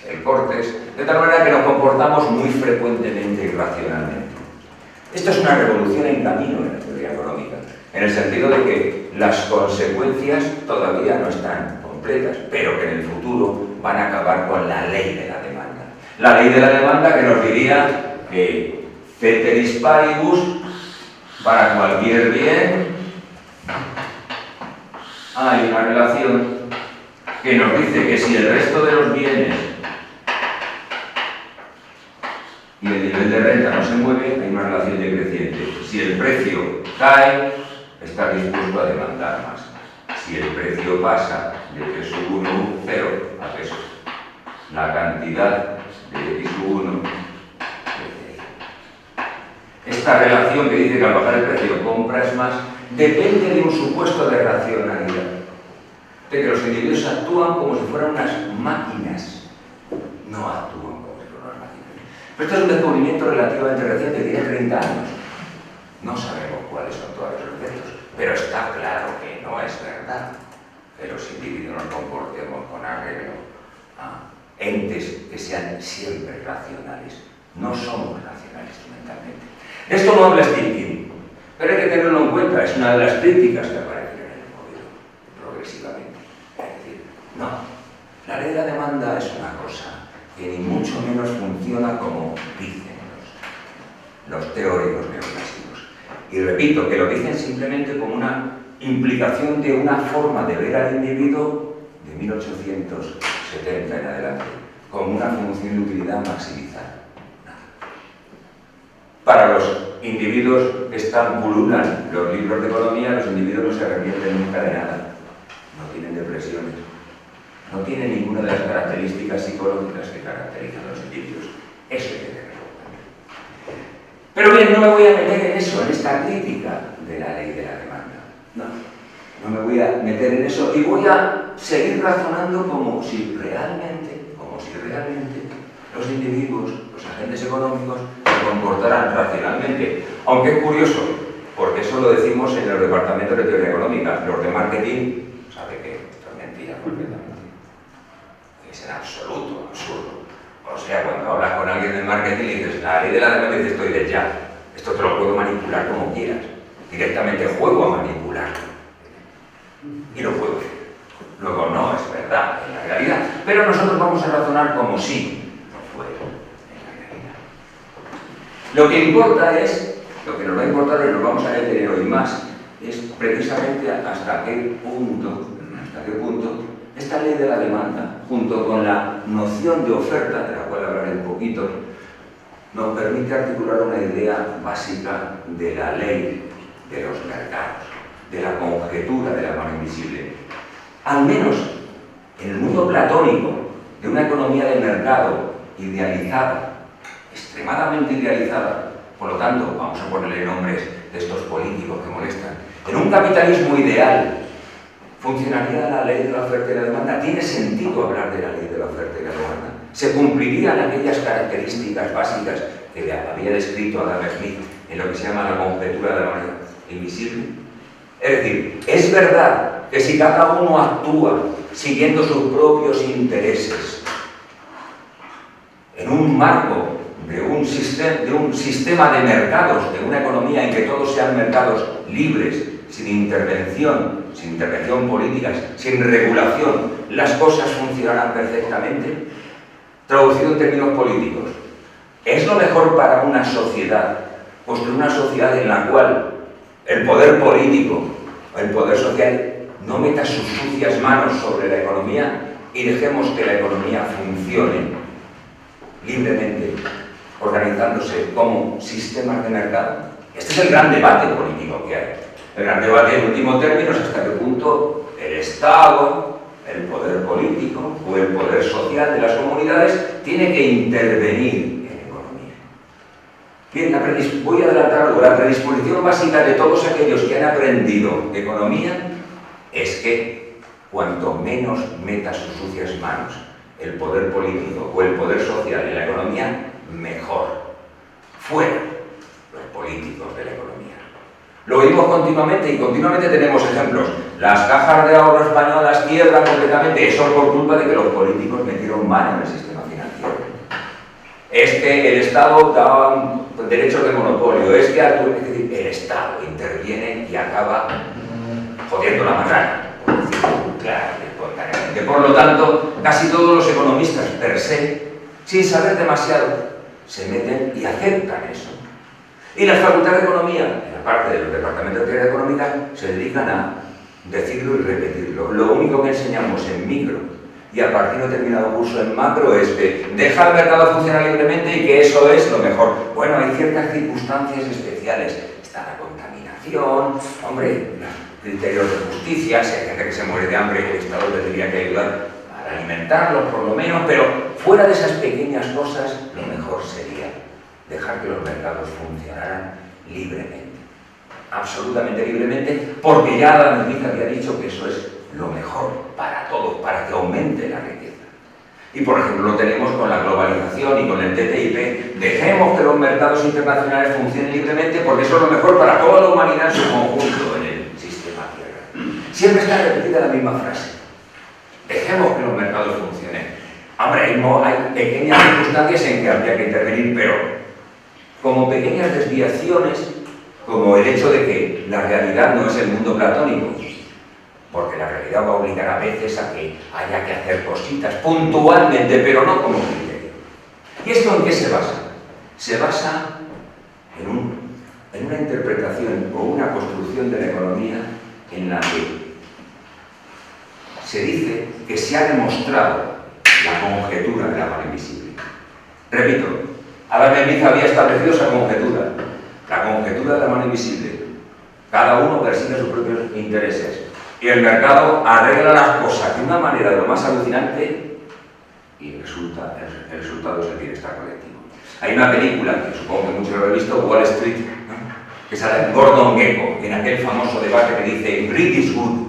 el córtex, de tal manera que nos comportamos muy frecuentemente irracionalmente. Esto es una revolución en camino en la teoría económica, en el sentido de que las consecuencias todavía no están completas, pero que en el futuro van a acabar con la ley de la demanda. La ley de la demanda que nos diría que ceteris paribus, para cualquier bien, hay una relación que nos dice que si el resto de los bienes y el nivel de renta no se mueve, hay una relación decreciente. Si el precio cae, está dispuesto a demandar más. Si el precio pasa de P sub 1, 0 a P sub, la cantidad de X sub 1, esta relación que dice que al bajar el precio compras más, depende de un supuesto de racionalidad, de que los individuos actúan como si fueran unas máquinas, no actúan como si fueran unas máquinas. Pero esto es un descubrimiento relativamente reciente, tiene 30 años. No sabemos cuáles son todos los efectos, pero está claro que no es verdad que los individuos nos comportemos con arreglo a entes que sean siempre racionales. No somos racionales mentalmente. Esto no habla Stinking, pero hay que tenerlo en cuenta, es una de las críticas que aparecen en el modelo progresivamente. Es decir, repito, que lo dicen simplemente como una implicación de una forma de ver al individuo de 1870 en adelante, como una función de utilidad maximizada. Para los individuos que pululan los libros de economía, los individuos no se arrepienten nunca de nada, no tienen depresiones, no tienen ninguna de las características psicológicas que caracterizan a los individuos. Eso hay que tenerlo en cuenta. Pero bien, no me voy a meter en eso, en esta crítica de la ley de la demanda. No me voy a meter en eso y voy a seguir razonando como si realmente los individuos, los agentes económicos, se comportaran racionalmente. Aunque es curioso, porque eso lo decimos en los departamentos de teoría económica. Los de marketing, sabe que esto es mentira completamente. Es en absoluto absurdo. O sea, cuando hablas con alguien de marketing y dices, la ley de la demanda, dices, estoy de ya. Esto te lo puedo manipular como quieras. Directamente juego a manipularlo. Y lo puedo hacer. Luego no, es verdad, en la realidad. Pero nosotros vamos a razonar como si no fuera en la realidad. Lo que importa es, lo que nos va a importar y nos vamos a detener hoy más, es precisamente hasta qué punto esta ley de la demanda, junto con la noción de oferta, de la cual hablaré un poquito, nos permite articular una idea básica de la ley de los mercados, de la conjetura de la mano invisible. Al menos en el mundo platónico de una economía de mercado idealizada, extremadamente idealizada, por lo tanto, vamos a ponerle nombres de estos políticos que molestan, en un capitalismo ideal, ¿funcionaría la ley de la oferta y la demanda? ¿Tiene sentido hablar de la ley de la oferta y la demanda? ¿Se cumplirían aquellas características básicas que había descrito Adam Smith en lo que se llama la conjetura de la mano invisible? Es decir, es verdad que si cada uno actúa siguiendo sus propios intereses en un marco de un sistema de mercados, de una economía en que todos sean mercados libres, sin intervención política, sin regulación, las cosas funcionarán perfectamente. Traducido en términos políticos, ¿es lo mejor para una sociedad construir una sociedad en la cual el poder político o el poder social no meta sus sucias manos sobre la economía y dejemos que la economía funcione libremente, organizándose como sistemas de mercado? Este es el gran debate político que hay. El gran debate en último término es hasta qué punto el Estado, el poder político o el poder social de las comunidades tiene que intervenir en economía. Bien, voy a adelantar algo. La predisposición básica de todos aquellos que han aprendido economía es que cuanto menos meta sus sucias manos el poder político o el poder social en la economía, mejor. Fuera los políticos de la economía. Lo oímos continuamente y continuamente tenemos ejemplos. Las cajas de ahorro españolas quiebran completamente. Eso por culpa de que los políticos metieron mano en el sistema financiero. Es que el Estado daba derechos de monopolio. Es que el Estado interviene y acaba jodiendo la macana, por decirlo claro y espontáneamente. Por lo tanto, casi todos los economistas per se, sin saber demasiado, se meten y aceptan eso. Y las facultades de economía, en la parte de los departamentos de teoría económica, se dedican a decirlo y repetirlo. Lo único que enseñamos en micro y a partir de determinado curso en macro es que deja el mercado funcionar libremente y que eso es lo mejor. Bueno, hay ciertas circunstancias especiales. Está la contaminación, hombre, criterios de justicia, si hay gente que se muere de hambre, el Estado tendría que ayudar a alimentarlos por lo menos, pero fuera de esas pequeñas cosas, lo mejor sería dejar que los mercados funcionaran libremente, absolutamente libremente, porque ya Adam Smith había dicho que eso es lo mejor para todos, para que aumente la riqueza. Y por ejemplo lo tenemos con la globalización y con el TTIP. Dejemos que los mercados internacionales funcionen libremente porque eso es lo mejor para toda la humanidad en su conjunto en el sistema Tierra. Siempre está repetida la misma frase. Dejemos que los mercados funcionen. Hombre, hay pequeñas circunstancias en que habría que intervenir, pero como pequeñas desviaciones, como el hecho de que la realidad no es el mundo platónico, porque la realidad va a obligar a veces a que haya que hacer cositas puntualmente, pero no como criterio. ¿Y esto en qué se basa? Se basa en una interpretación o una construcción de la economía en la que se dice que se ha demostrado la conjetura de la mano invisible. Repito, Adam Smith había establecido esa conjetura, la conjetura de la mano invisible. Cada uno persigue sus propios intereses y el mercado arregla las cosas de una manera de lo más alucinante y el resultado es el bienestar colectivo. Hay una película que supongo que muchos lo han visto, Wall Street, ¿no?, que sale Gordon Gekko en aquel famoso debate que dice "Greed is good",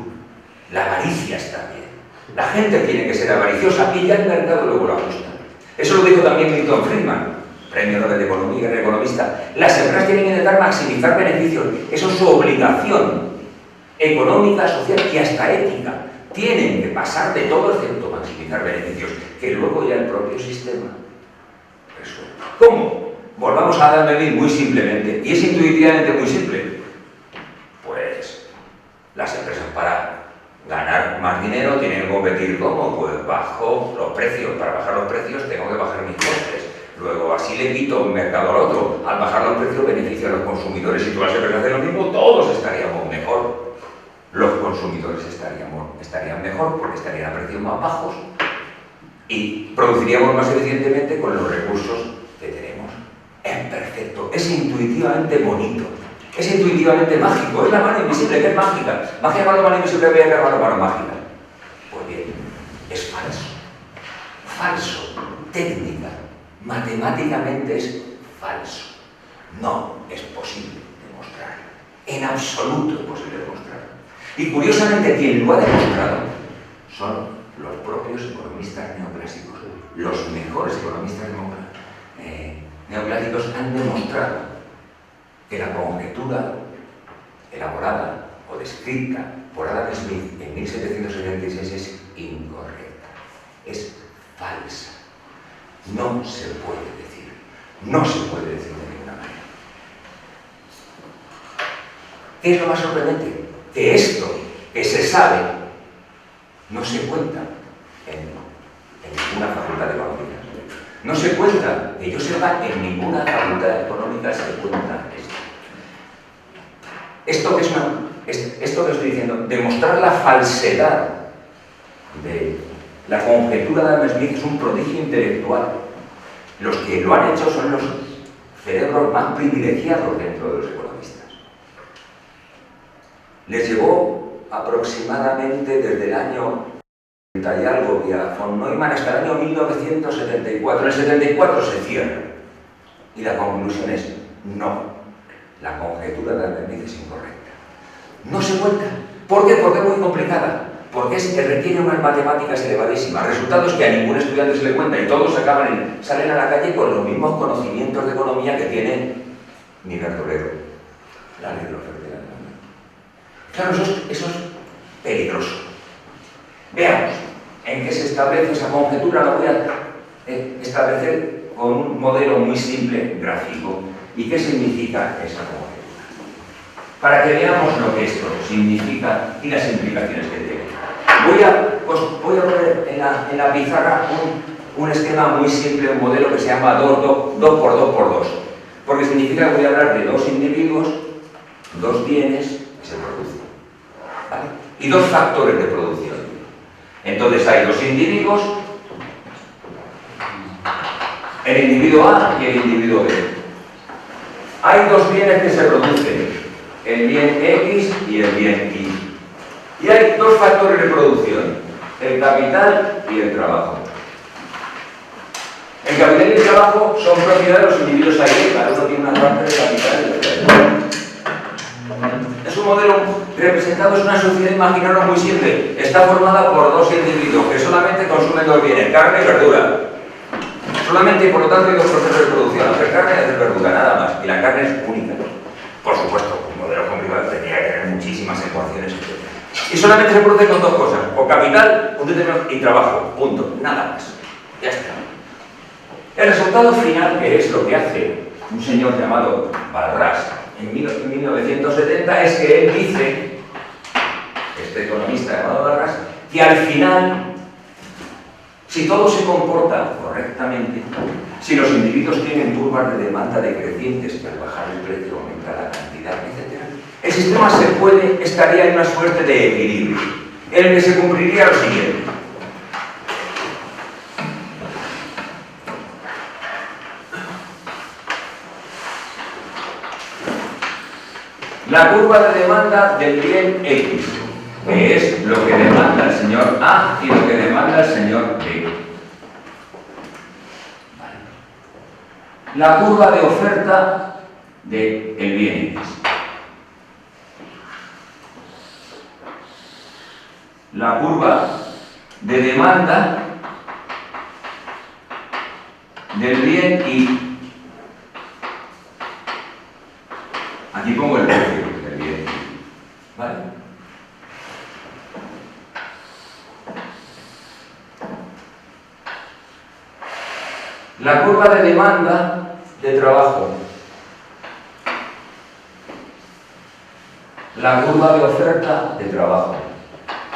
la avaricia está bien. La gente tiene que ser avariciosa y ya el mercado luego lo ajusta. Eso lo dijo también Milton Friedman, premio Nobel de Economía, gran economista. Las empresas tienen que intentar maximizar beneficios. Eso es su obligación económica, social y hasta ética. Tienen que pasar de todo excepto maximizar beneficios, que luego ya el propio sistema resuelve. ¿Cómo? Volvamos a Adam Smith muy simplemente, y es intuitivamente muy simple. Pues las empresas para ganar más dinero tienen que competir ¿cómo? Pues bajo los precios. Para bajar los precios tengo que bajar mis costes. Luego así le quito un mercado al otro. Al bajar los precios beneficio a los consumidores. Si todas las empresas hacen lo mismo, todos estaríamos mejor. Los consumidores estarían mejor porque estarían a precios más bajos y produciríamos más eficientemente con los recursos que tenemos. Es perfecto, es intuitivamente bonito. Es intuitivamente mágico, es la mano invisible que es mágica. Magia con la mano invisible, voy a agarrar la mano mágica. Pues bien, es falso. Falso. Técnica. Matemáticamente es falso. No es posible demostrarlo. En absoluto es posible demostrarlo. Y curiosamente quien lo ha demostrado son los propios economistas neoclásicos. Los mejores economistas neoclásicos han demostrado que la conjetura elaborada o descrita por Adam Smith en 1776 es incorrecta, es falsa. No se puede decir, no se puede decir de ninguna manera. ¿Qué es lo más sorprendente? Que esto que se sabe no se cuenta en ninguna facultad de economía. No se cuenta, que yo sepa, en ninguna facultad económica se cuenta esto. Esto que estoy diciendo, demostrar la falsedad de la conjetura de Adam Smith es un prodigio intelectual. Los que lo han hecho son los cerebros más privilegiados dentro de los economistas. Les llevó aproximadamente desde el año 30 y algo vía von Neumann hasta el año 1974. En el 74 se cierra. Y la conclusión es no. La conjetura de Adam Smith es incorrecta. No se cuenta. ¿Por qué? Porque es muy complicada. Porque requiere unas matemáticas elevadísimas. Resultados que a ningún estudiante se le cuenta y todos salen a la calle con los mismos conocimientos de economía que tiene Miguel Toledo. La ley de la oferta y la demanda. Claro, eso es peligroso. Veamos en qué se establece esa conjetura. Lo voy a establecer con un modelo muy simple, gráfico. ¿Y qué significa esa conjetura? Para que veamos lo que esto significa y las implicaciones que tiene. Voy a poner en la pizarra un esquema muy simple, un modelo que se llama 2x2x2, porque significa que voy a hablar de dos individuos, dos bienes que se producen, ¿vale? Y dos factores de producción. Entonces hay dos individuos, el individuo A y el individuo B. Hay dos bienes que se producen, el bien X y el bien Y. Y hay dos factores de producción, el capital y el trabajo. El capital y el trabajo son propiedad de los individuos ahí, cada uno tiene una parte de capital y de trabajo. Es un modelo representado, es una sociedad, imaginaros, muy simple. Está formada por dos individuos que solamente consumen dos bienes, carne y verdura. Solamente, por lo tanto, hay dos procesos de producción, hacer carne y hacer verdura, nada más. Y la carne es única. Por supuesto, un modelo complicado tendría que tener muchísimas ecuaciones, etc. Y solamente se produce con dos cosas, o capital, y trabajo, punto, nada más. Ya está. El resultado final, que es lo que hace un señor llamado Barras en 1970, es que él dice, este economista llamado Barras, que al final, si todo se comporta correctamente, si los individuos tienen curvas de demanda decrecientes que al bajar el precio aumentan cada cantidad, etc. El sistema estaría en una suerte de equilibrio, en el que se cumpliría lo siguiente. La curva de demanda del bien X, que es lo que demanda el señor A y lo que demanda el señor B. La curva de oferta del bien X. La curva de demanda del bien Y. Aquí pongo el precio del bien, ¿vale? La curva de demanda de trabajo. La curva de oferta de trabajo,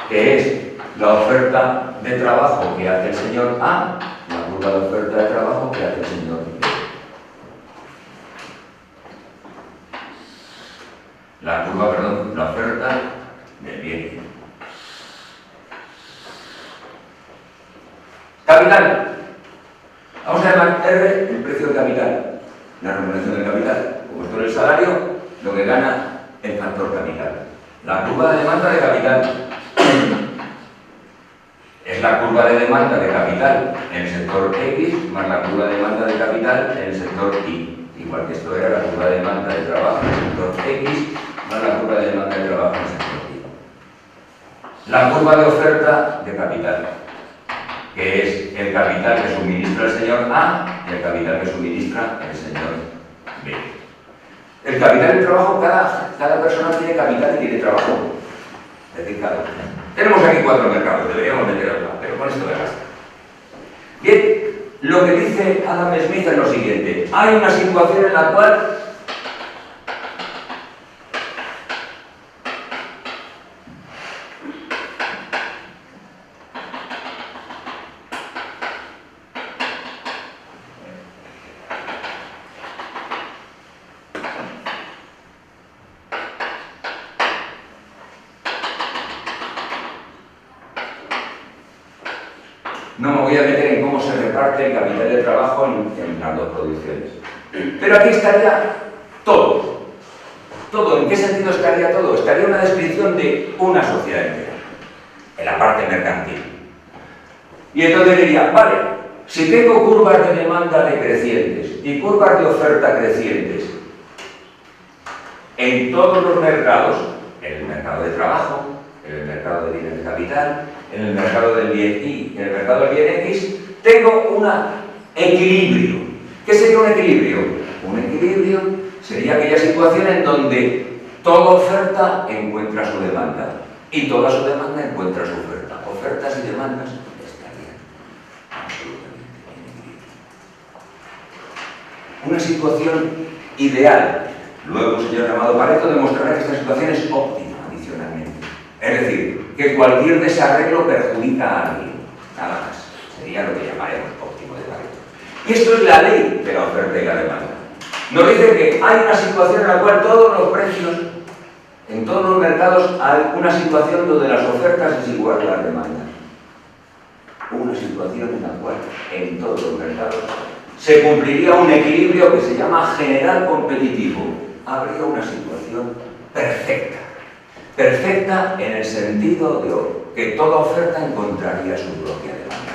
que es la oferta de trabajo que hace el señor A, la curva de oferta de trabajo que hace el señor B. La oferta del bien. Capital. Vamos a llamar R el precio del capital, la remuneración del capital. Como esto es el salario, lo que gana el factor capital. La curva de demanda de capital es la curva de demanda de capital en el sector X más la curva de demanda de capital en el sector Y. Igual que esto era la curva de demanda de trabajo en el sector X más la curva de demanda de trabajo en el sector Y. La curva de oferta de capital, que es el capital que suministra el señor A y el capital que suministra el señor B. El capital de trabajo, cada persona tiene capital y tiene trabajo. Es decir, cada uno. Tenemos aquí 4 mercados, deberíamos meter otro, pero con esto me basta. Bien, lo que dice Adam Smith es lo siguiente. Hay una situación en la cual no me voy a meter en cómo se reparte el capital de trabajo en las dos producciones. Pero aquí estaría todo. Todo. ¿En qué sentido estaría todo? Estaría una descripción de una sociedad entera, en la parte mercantil. Y entonces diría, vale, si tengo curvas de demanda decrecientes y curvas de oferta crecientes en todos los mercados, en el mercado de trabajo, en el mercado de bienes de capital, en el mercado del bien Y, en el mercado del bien X, tengo un equilibrio. ¿Qué sería un equilibrio? Un equilibrio sería aquella situación en donde toda oferta encuentra su demanda y toda su demanda encuentra su oferta. Ofertas y demandas estarían absolutamente en equilibrio. Una situación ideal. Luego un señor llamado Pareto demostrará que esta situación es óptima adicionalmente. Es decir, que cualquier desarreglo perjudica a alguien, nada más. Sería lo que llamaremos óptimo de Pareto. Y esto es la ley de la oferta y la demanda. Nos dice que hay una situación en la cual todos los precios, en todos los mercados, hay una situación donde las ofertas es igual a las demandas. Una situación en la cual, en todos los mercados, se cumpliría un equilibrio que se llama general competitivo. Habría una situación perfecta. Perfecta en el sentido de que toda oferta encontraría su propia demanda.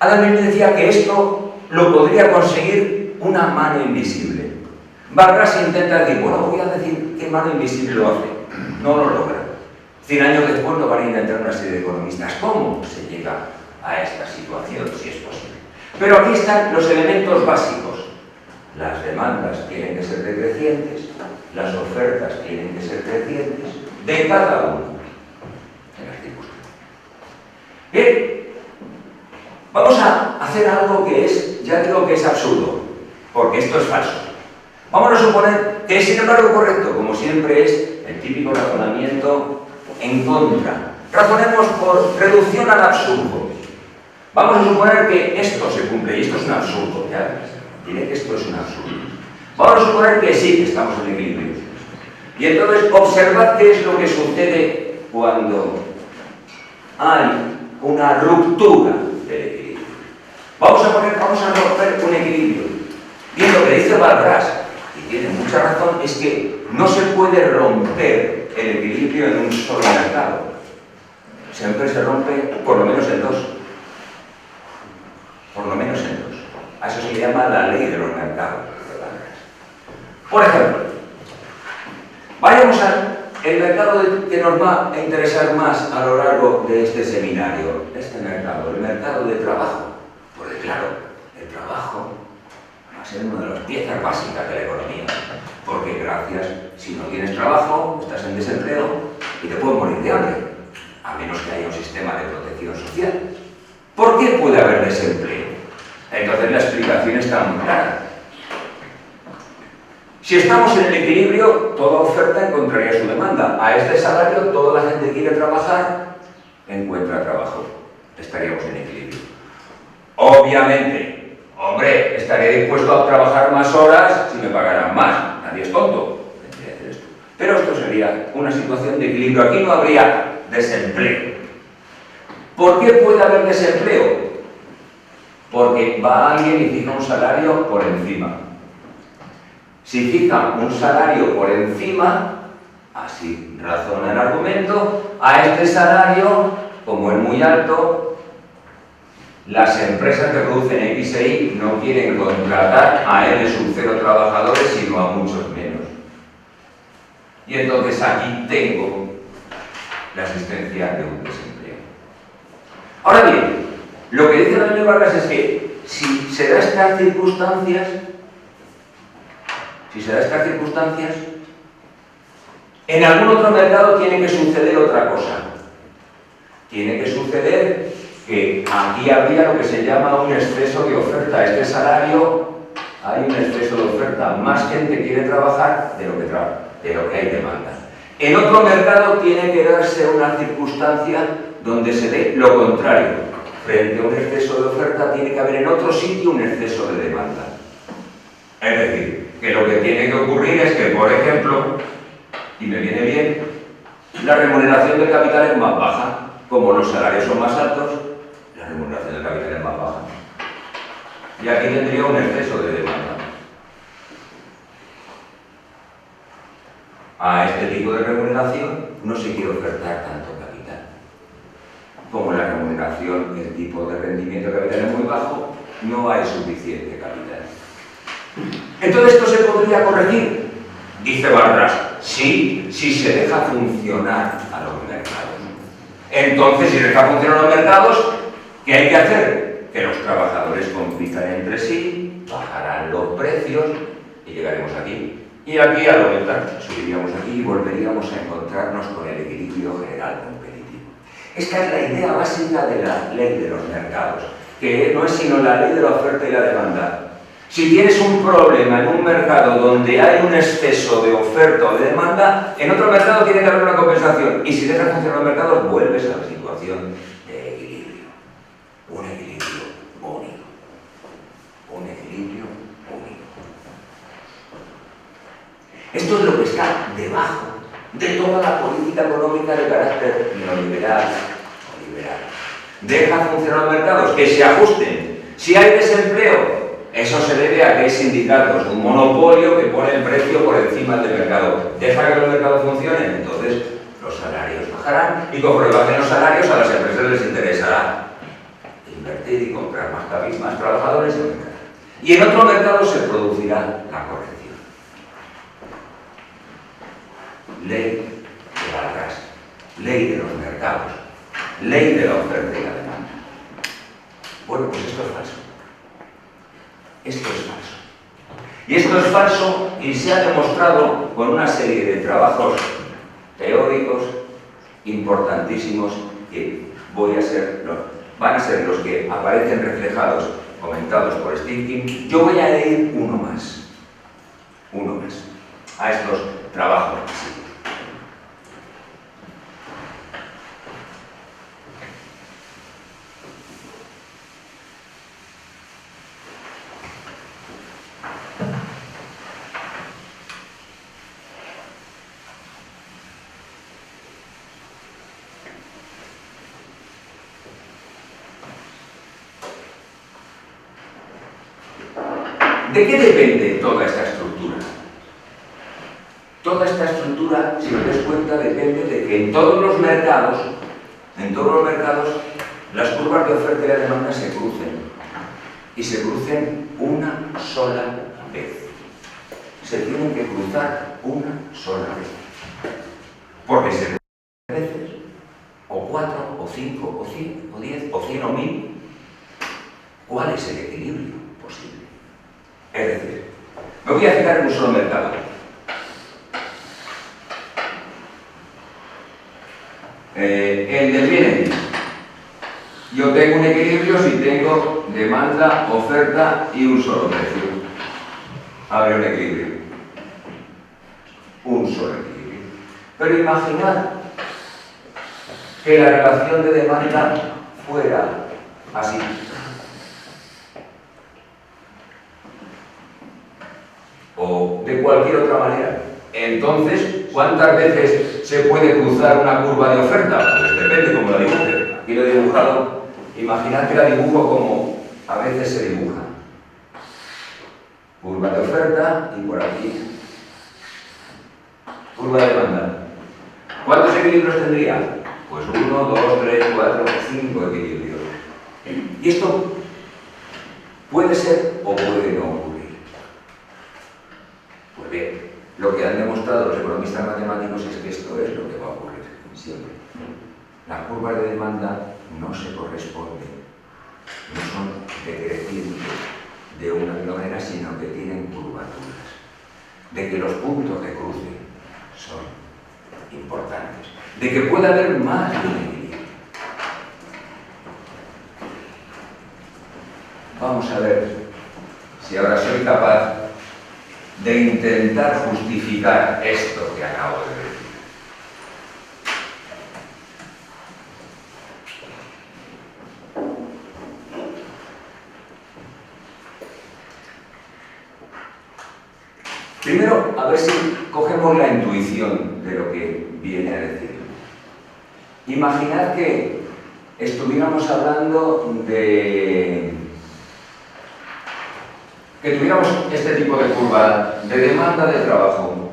Adam Smith decía que esto lo podría conseguir una mano invisible. Vargas intenta decir, bueno, voy a decir qué mano invisible lo hace. No lo logra. 100 años después lo van a intentar una serie de economistas. ¿Cómo se llega a esta situación, si es posible? Pero aquí están los elementos básicos. Las demandas tienen que ser decrecientes, las ofertas tienen que ser crecientes de cada uno de las circunstancias. Bien, vamos a hacer algo que es, ya digo que es absurdo, porque esto es falso. Vamos a suponer que es sin embargo correcto, como siempre es el típico razonamiento en contra. Razonemos por reducción al absurdo. Vamos a suponer que esto se cumple, y esto es un absurdo, ya Diré que esto es un absurdo. Vamos a suponer que sí, que estamos en equilibrio. Y entonces observad qué es lo que sucede cuando hay una ruptura del equilibrio. Vamos a romper un equilibrio. Bien, lo que dice Baldrás, y tiene mucha razón, es que no se puede romper el equilibrio en un solo mercado. Siempre se rompe por lo menos en dos. Por lo menos en dos. A eso se le llama la ley de los mercados. Por ejemplo, vayamos al mercado que nos va a interesar más a lo largo de este seminario. Este mercado, el mercado de trabajo. Porque claro, el trabajo va a ser una de las piezas básicas de la economía. Porque gracias, si no tienes trabajo, estás en desempleo y te puedes morir de hambre. A menos que haya un sistema de protección social. ¿Por qué puede haber desempleo? Entonces la explicación está muy clara. Si estamos en el equilibrio, toda oferta encontraría su demanda. A este salario, toda la gente quiere trabajar, encuentra trabajo. Estaríamos en equilibrio. Obviamente, hombre, estaría dispuesto a trabajar más horas si me pagaran más. Nadie es tonto. Tendría que hacer esto. Pero esto sería una situación de equilibrio. Aquí no habría desempleo. ¿Por qué puede haber desempleo? Porque va alguien y fija un salario por encima. Si fija un salario por encima, así razona el argumento, a este salario, como es muy alto, las empresas que producen X e Y no quieren contratar a N sub 0 trabajadores, sino a muchos menos. Y entonces aquí tengo la existencia de un desempleo. Ahora bien, lo que dice Daniel Vargas es que si se da estas circunstancias, en algún otro mercado tiene que suceder otra cosa. Tiene que suceder que aquí habría lo que se llama un exceso de oferta. Este salario, hay un exceso de oferta. Más gente quiere trabajar de lo que hay demanda. En otro mercado tiene que darse una circunstancia donde se dé lo contrario. Frente a un exceso de oferta tiene que haber en otro sitio un exceso de demanda. Es decir, que lo que tiene que ocurrir es que, por ejemplo, y me viene bien, la remuneración del capital es más baja. Como los salarios son más altos, la remuneración del capital es más baja. Y aquí tendría un exceso de demanda. A este tipo de remuneración no se quiere ofertar tanto capital. Como la remuneración, el tipo de rendimiento de capital es muy bajo, no hay suficiente capital. Entonces, ¿esto se podría corregir? Dice Baldrás, sí, si se deja funcionar a los mercados. Entonces, si se deja funcionar a los mercados, ¿qué hay que hacer? Que los trabajadores compitan entre sí, bajarán los precios y llegaremos aquí. Y aquí, al aumentar, subiríamos aquí y volveríamos a encontrarnos con el equilibrio general competitivo. Esta es la idea básica de la ley de los mercados, que no es sino la ley de la oferta y la demanda. Si tienes un problema en un mercado donde hay un exceso de oferta o de demanda, en otro mercado tiene que haber una compensación. Y si dejas funcionar los mercados, vuelves a la situación de equilibrio. Un equilibrio único. Un equilibrio único. Esto es lo que está debajo de toda la política económica de carácter neoliberal o liberal. Deja funcionar los mercados, que se ajusten. Si hay desempleo, eso se debe a que hay sindicatos, un monopolio que pone el precio por encima del mercado. Deja que los mercados funcionen, entonces los salarios bajarán y conforme bajen los salarios a las empresas les interesará invertir y comprar más trabajadores en el mercado. Y en otro mercado se producirá la corrección. Ley de Baldrás, ley de los mercados, ley de la oferta y la demanda. Bueno, pues esto es falso. Esto es falso. Y esto es falso y se ha demostrado con una serie de trabajos teóricos importantísimos que van a ser los que aparecen reflejados, comentados por Stilkin. Yo voy a añadir uno más a estos trabajos. ¿De qué depende toda esta estructura? Toda esta estructura, si os das cuenta, depende de que en todos los mercados, las curvas de oferta y de demanda se crucen. Y se crucen una sola vez. Se tienen que cruzar una sola vez. Porque se veces, o 4, o 5, o 100, o 10, o 100, o 1000, ¿cuál es el equilibrio posible? Es decir, me voy a fijar en un solo mercado. El del bien X. Yo tengo un equilibrio si tengo demanda, oferta y un solo precio. Habría un equilibrio. Un solo equilibrio. Pero imaginad que la relación de demanda fuera así. O de cualquier otra manera. Entonces, ¿cuántas veces se puede cruzar una curva de oferta? Pues depende cómo la dibuje. Aquí lo he dibujado. Imaginad que la dibujo como a veces se dibuja. Curva de oferta y por aquí curva de demanda. ¿Cuántos equilibrios tendría? Pues 1, 2, 3, 4, 5 equilibrios. Y esto puede ser o puede no ocurrir. Pues bien, lo que han demostrado los economistas matemáticos es que esto es lo que va a ocurrir siempre. Las curvas de demanda no se corresponden, no son decrecientes de una manera, sino que tienen curvaturas. De que los puntos de cruce son importantes. De que puede haber más de un equilibrio. Vamos a ver si ahora soy capaz de intentar justificar esto que acabo de decir. Primero, a ver si cogemos la intuición de lo que viene a decir. Imaginad que estuviéramos hablando de... que tuviéramos este tipo de curva de demanda de trabajo.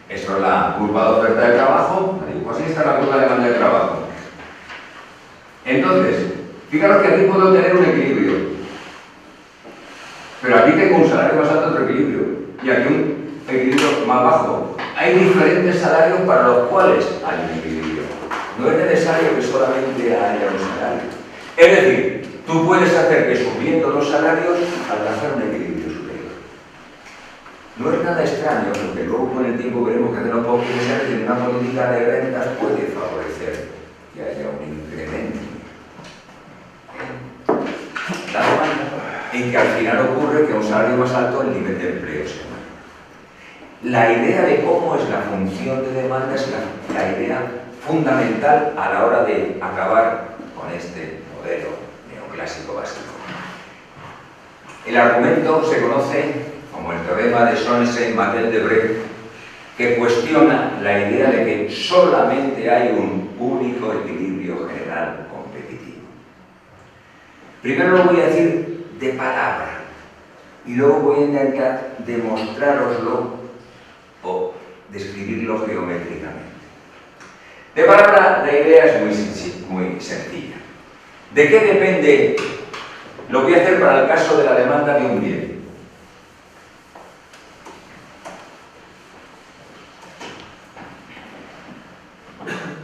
Esto es la curva de oferta de trabajo. Pues así está la curva de demanda de trabajo. Entonces, fijaros que aquí puedo tener un equilibrio. Pero aquí tengo un salario más alto, otro equilibrio. Y aquí un equilibrio más bajo. Hay diferentes salarios para los cuales hay un equilibrio. No es necesario que solamente haya un salario. Es decir, tú puedes hacer que subiendo los salarios alcanzar un equilibrio superior. No es nada extraño, porque luego con el tiempo veremos que hacer un poco que una política de rentas puede favorecer que haya un incremento en la demanda y que al final ocurre que a un salario más alto el nivel de empleo se baja. La idea de cómo es la función de demanda es la idea fundamental a la hora de acabar con este modelo neoclásico básico. El argumento se conoce como el teorema de Sonnesen-Mattel-Debré, que cuestiona la idea de que solamente hay un único equilibrio general competitivo. Primero lo voy a decir de palabra y luego voy a intentar demostrároslo o describirlo geométricamente. De palabra, la idea es muy sencilla. ¿De qué depende? Lo voy a hacer para el caso de la demanda de un bien.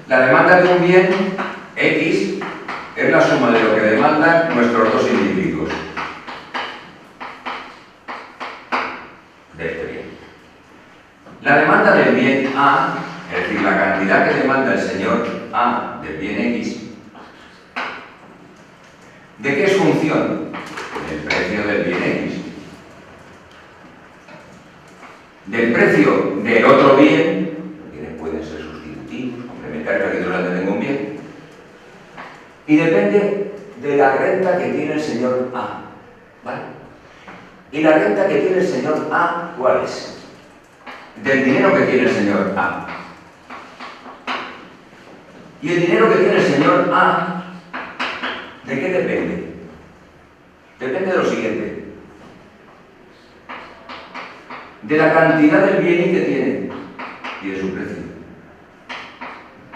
La demanda de un bien, X, es la suma de lo que demandan nuestros dos individuos de este bien. La demanda del bien A, es decir, la cantidad que demanda el señor A del bien X, ¿de qué es función? Del precio del bien X. Del precio del otro bien, los bienes pueden ser sustitutivos, complementarios, aquí durante tengo un bien, y depende de la renta que tiene el señor A. ¿Vale? ¿Y la renta que tiene el señor A cuál es? Del dinero que tiene el señor A. Y el dinero que tiene el señor A, ¿de qué depende? Depende de lo siguiente. De la cantidad del bien que tiene y de su precio.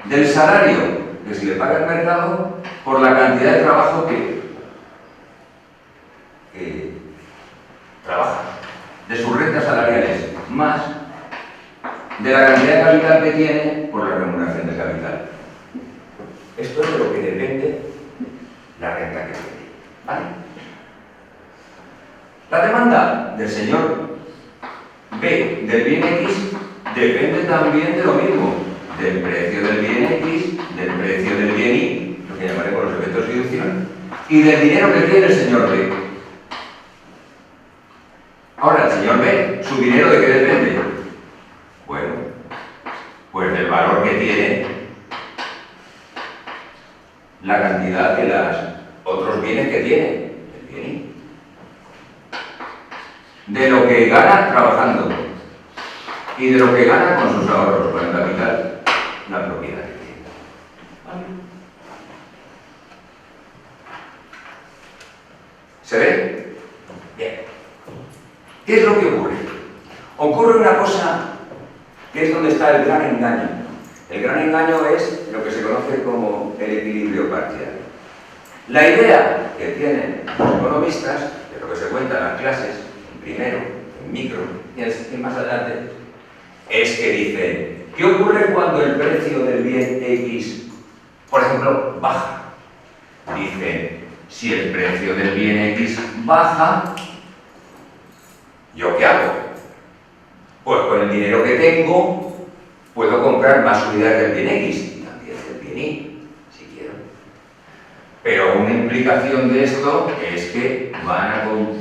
Del salario que se le paga al mercado por la cantidad de trabajo que trabaja. De sus rentas salariales, más de la cantidad de capital que tiene por la remuneración del capital. Esto es de lo que depende la renta que tiene. ¿Vale? La demanda del señor B del bien X depende también de lo mismo, del precio del bien X, del precio del bien Y, lo que llamaremos los efectos de inducción, y del dinero que tiene el señor B. Ahora, el señor B, ¿su dinero de qué depende? Bueno, pues del valor que tiene la cantidad de los otros bienes que tiene, el bien Y. De lo que gana trabajando y de lo que gana con sus ahorros, con el capital, la propiedad que tiene. ¿Vale? ¿Se ve? Bien. ¿Qué es lo que ocurre? Ocurre una cosa que es donde está el gran engaño. El gran engaño es lo que se conoce como el equilibrio parcial. La idea que tienen los economistas, de lo que se cuenta en las clases, en primero, en micro y más adelante, es que dicen, ¿qué ocurre cuando el precio del bien X, por ejemplo, baja? Dicen, si el precio del bien X baja, ¿yo qué hago? Pues con el dinero que tengo puedo comprar más unidades del bien X y también del bien Y, si quiero. Pero una implicación de esto es que va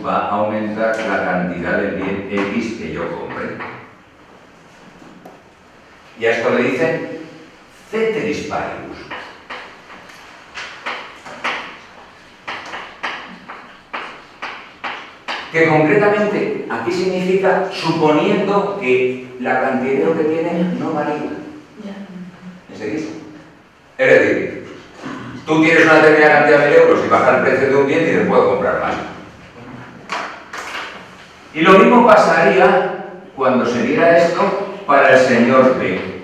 a aumentar la cantidad del bien X que yo compre. Y a esto le dicen ceteris paribus. Que concretamente aquí significa suponiendo que la cantidad de dinero que tiene no varía. ¿Entendéis? Es decir, tú tienes una determinada cantidad de euros y baja el precio de un bien y te puedo comprar más. Y lo mismo pasaría cuando se diera esto para el señor B.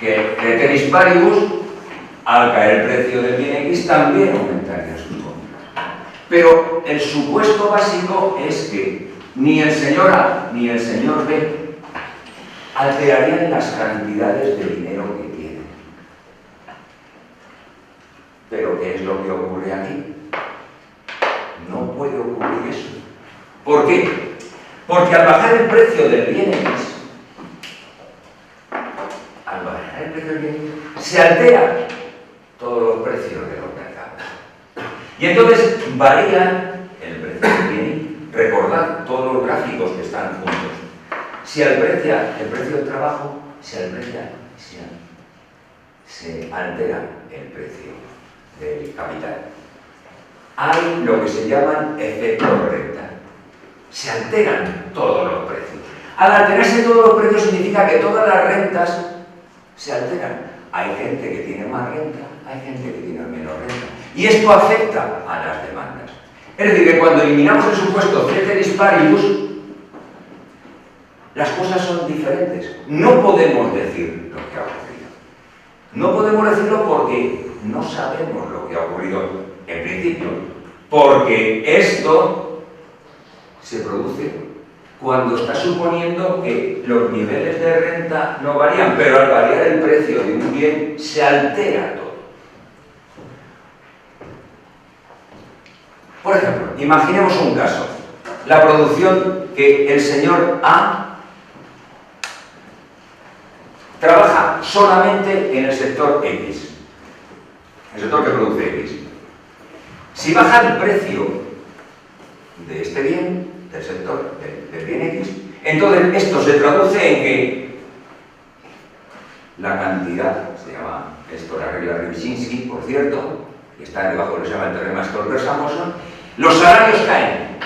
Que ceteris paribus, al caer el precio del bien X, también aumentaría sus compras. Pero el supuesto básico es que ni el señor A ni el señor B alterarían las cantidades de dinero que tienen. ¿Pero qué es lo que ocurre aquí? No puede ocurrir eso. ¿Por qué? Porque al bajar el precio del bien X, se alteran todos los precios de los mercados. Y entonces varían el precio del bien. Recordad todos los gráficos que están juntos. Si al precio del trabajo, se altera el precio del capital. Hay lo que se llaman efectos renta. Se alteran todos los precios. Al alterarse todos los precios significa que todas las rentas se alteran. Hay gente que tiene más renta, hay gente que tiene menos renta. Y esto afecta a las demandas. Es decir, que cuando eliminamos el supuesto ceteris paribus, las cosas son diferentes. No podemos decir lo que ha ocurrido. No podemos decirlo porque no sabemos lo que ha ocurrido en principio. Porque esto se produce cuando está suponiendo que los niveles de renta no varían, pero al variar el precio de un bien se altera todo. Por ejemplo, imaginemos un caso. La producción que el señor A trabaja solamente en el sector X, el sector que produce X. Si baja el precio de este bien, del sector del bien X, entonces esto se traduce en que la cantidad, se llama esto la regla Rybczynski, por cierto, que está debajo de lo que se llama el teorema Stolper-Samuelson, los salarios caen.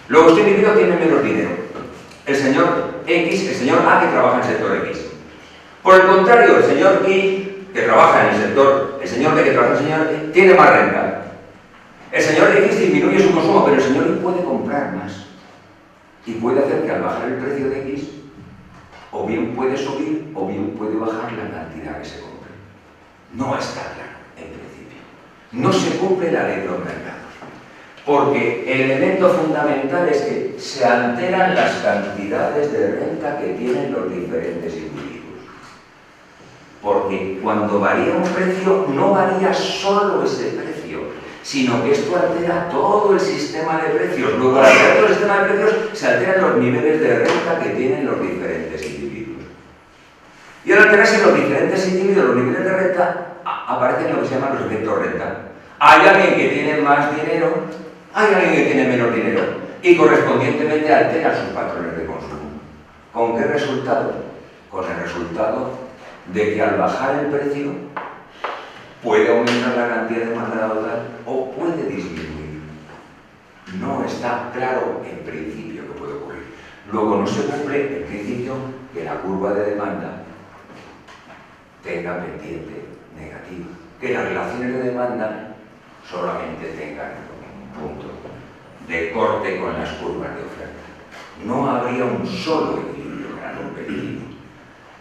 Luego este individuo tiene menos dinero. El señor X, el señor A que trabaja en el sector X. Por el contrario, el señor Y, que trabaja en el sector, el señor B que trabaja en el señor E, tiene más renta. El señor X disminuye su consumo, pero el señor Y puede comprar más. Y puede hacer que al bajar el precio de X, o bien puede subir, o bien puede bajar la cantidad que se compre. No está claro, en principio. No se cumple la ley de los mercados. Porque el elemento fundamental es que se alteran las cantidades de renta que tienen los diferentes individuos. Porque cuando varía un precio, no varía solo ese precio, sino que esto altera todo el sistema de precios. Luego, al alterar todo el sistema de precios, se alteran los niveles de renta que tienen los diferentes individuos. Y al alterarse los diferentes individuos, los niveles de renta, aparecen lo que se llaman los efectos renta. Hay alguien que tiene más dinero, hay alguien que tiene menos dinero, y correspondientemente altera sus patrones de consumo. ¿Con qué resultado? Con el resultado de que al bajar el precio, puede aumentar la cantidad de demanda total o puede disminuir. No está claro en principio que puede ocurrir. Luego no se cumple en principio que la curva de demanda tenga pendiente negativa, que las relaciones de demanda solamente tengan un punto de corte con las curvas de oferta. No habría un solo equilibrio competitivo.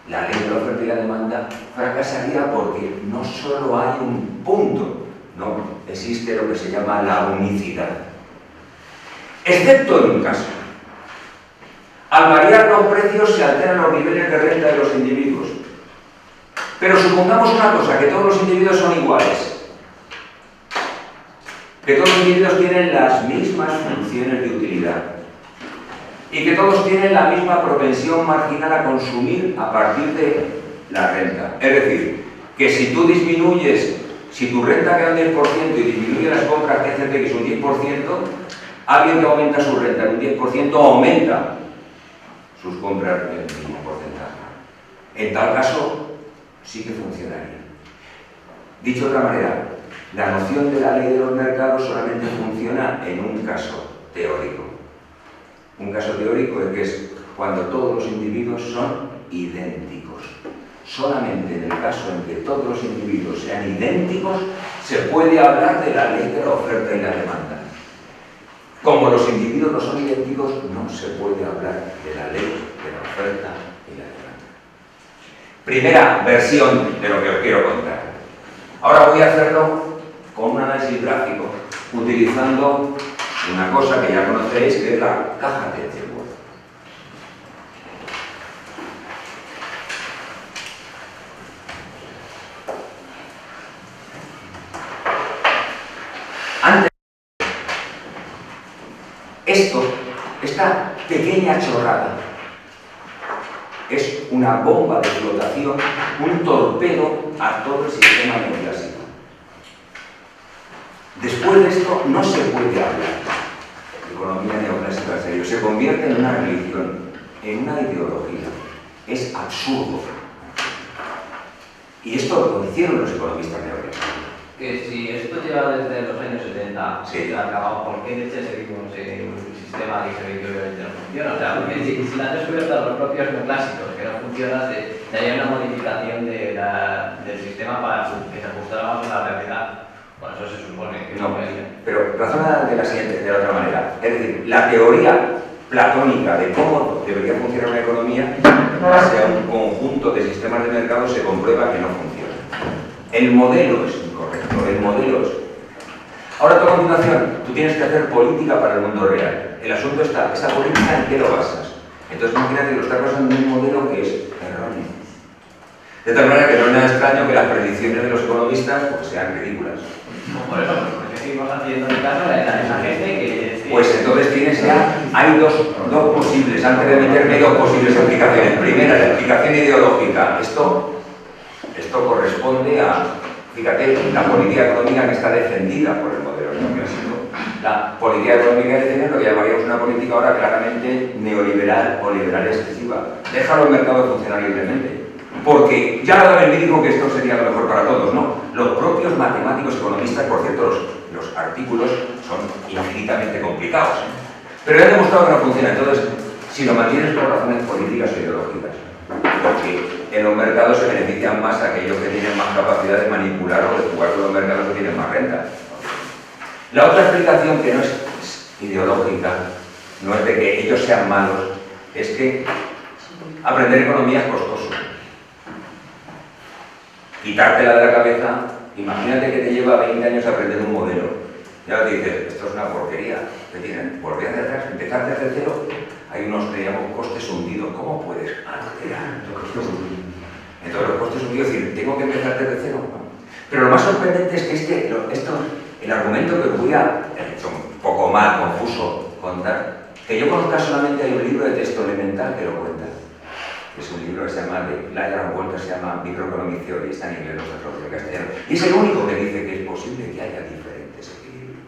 La ley de la oferta y la demanda fracasaría porque no solo hay un punto, no existe lo que se llama la unicidad. Excepto en un caso. Al variar los precios se alteran los niveles de renta de los individuos. Pero supongamos una cosa, que todos los individuos son iguales. Que todos los individuos tienen las mismas funciones de utilidad. Y que todos tienen la misma propensión marginal a consumir a partir de la renta. Es decir, que si tú disminuyes, si tu renta queda un 10% y disminuye las compras que hace X un 10%, alguien que aumenta su renta en un 10% aumenta sus compras en el mismo porcentaje. En tal caso, sí que funcionaría. Dicho de otra manera, la noción de la ley de los mercados solamente funciona en un caso teórico. Un caso teórico es que es cuando todos los individuos son idénticos. Solamente en el caso en que todos los individuos sean idénticos, se puede hablar de la ley de la oferta y la demanda. Como los individuos no son idénticos, no se puede hablar de la ley de la oferta y la demanda. Primera versión de lo que os quiero contar. Ahora voy a hacerlo con un análisis gráfico, utilizando una cosa que ya conocéis, que es la caja de Eisenhower. Antes, esta pequeña chorrada, es una bomba de flotación, un torpedo a todo el sistema neoclásico. Después de esto no se puede hablar de economía neoclásica en serio, se convierte en una religión, en una ideología. Es absurdo. Y esto lo hicieron los economistas neoclásicos. Que si esto lleva desde los años 70, sí, se ha acabado, ¿por qué leche seguimos en un sistema que se ve que obviamente no funciona? O sea, porque si la han descubierto los propios neoclásicos que no funciona, de ahí una modificación del sistema para que se ajustara más a la realidad. Bueno, eso se supone que no. Pero razona de la otra manera. Es decir, la teoría platónica de cómo debería funcionar una economía, en base a un conjunto de sistemas de mercado, se comprueba que no funciona. El modelo es incorrecto, el modelo es... Ahora, a tu continuación, tú tienes que hacer política para el mundo real. El asunto está, ¿esa política en qué lo basas? Entonces, imagínate que lo estás basando en un modelo que es erróneo. De tal manera que no es nada extraño que las predicciones de los economistas pues, sean ridículas. No, por eso, porque seguimos haciendo el caso de esa gente que... Pues entonces tienes ya, hay dos posibles, antes de meterme dos posibles aplicaciones. Primera, la aplicación ideológica. Esto corresponde a, fíjate, la política económica que está defendida por el modelo neoclásico. La política económica es lo que llamaríamos una política ahora claramente neoliberal o liberal excesiva. Deja los mercados funcionar libremente. Porque ya Adam Smith dijo que esto sería lo mejor para todos, ¿no? Los propios matemáticos economistas, por cierto, los artículos son infinitamente complicados, ¿eh? Pero ya he demostrado que no funciona. Entonces, si lo mantienes por razones políticas o ideológicas. porque en los mercados se benefician más aquellos que tienen más capacidad de manipular o de jugar con los mercados que tienen más renta. La otra explicación, que no es ideológica, no es de que ellos sean malos, es que aprender economía es costoso. Quitártela de la cabeza, imagínate que te lleva 20 años aprender un modelo. Ya te dices, esto es una porquería. ¿Qué tienen? Volver hacia atrás, empezar desde cero. Hay unos que llamamos costes hundidos. ¿Cómo puedes alterar los costes hundidos? Entonces los costes hundidos, es decir, tengo que empezar desde cero. Pero lo más sorprendente es que el argumento que os voy a, un poco mal, confuso, contar, que yo conozca solamente hay un libro de texto elemental que lo cuenta. Es un libro que se llama, de Lyra Walter, se llama Microeconomic Theory, está en inglés, no se traduce en castellano. Y es el único que dice que es posible que haya diferentes equilibrios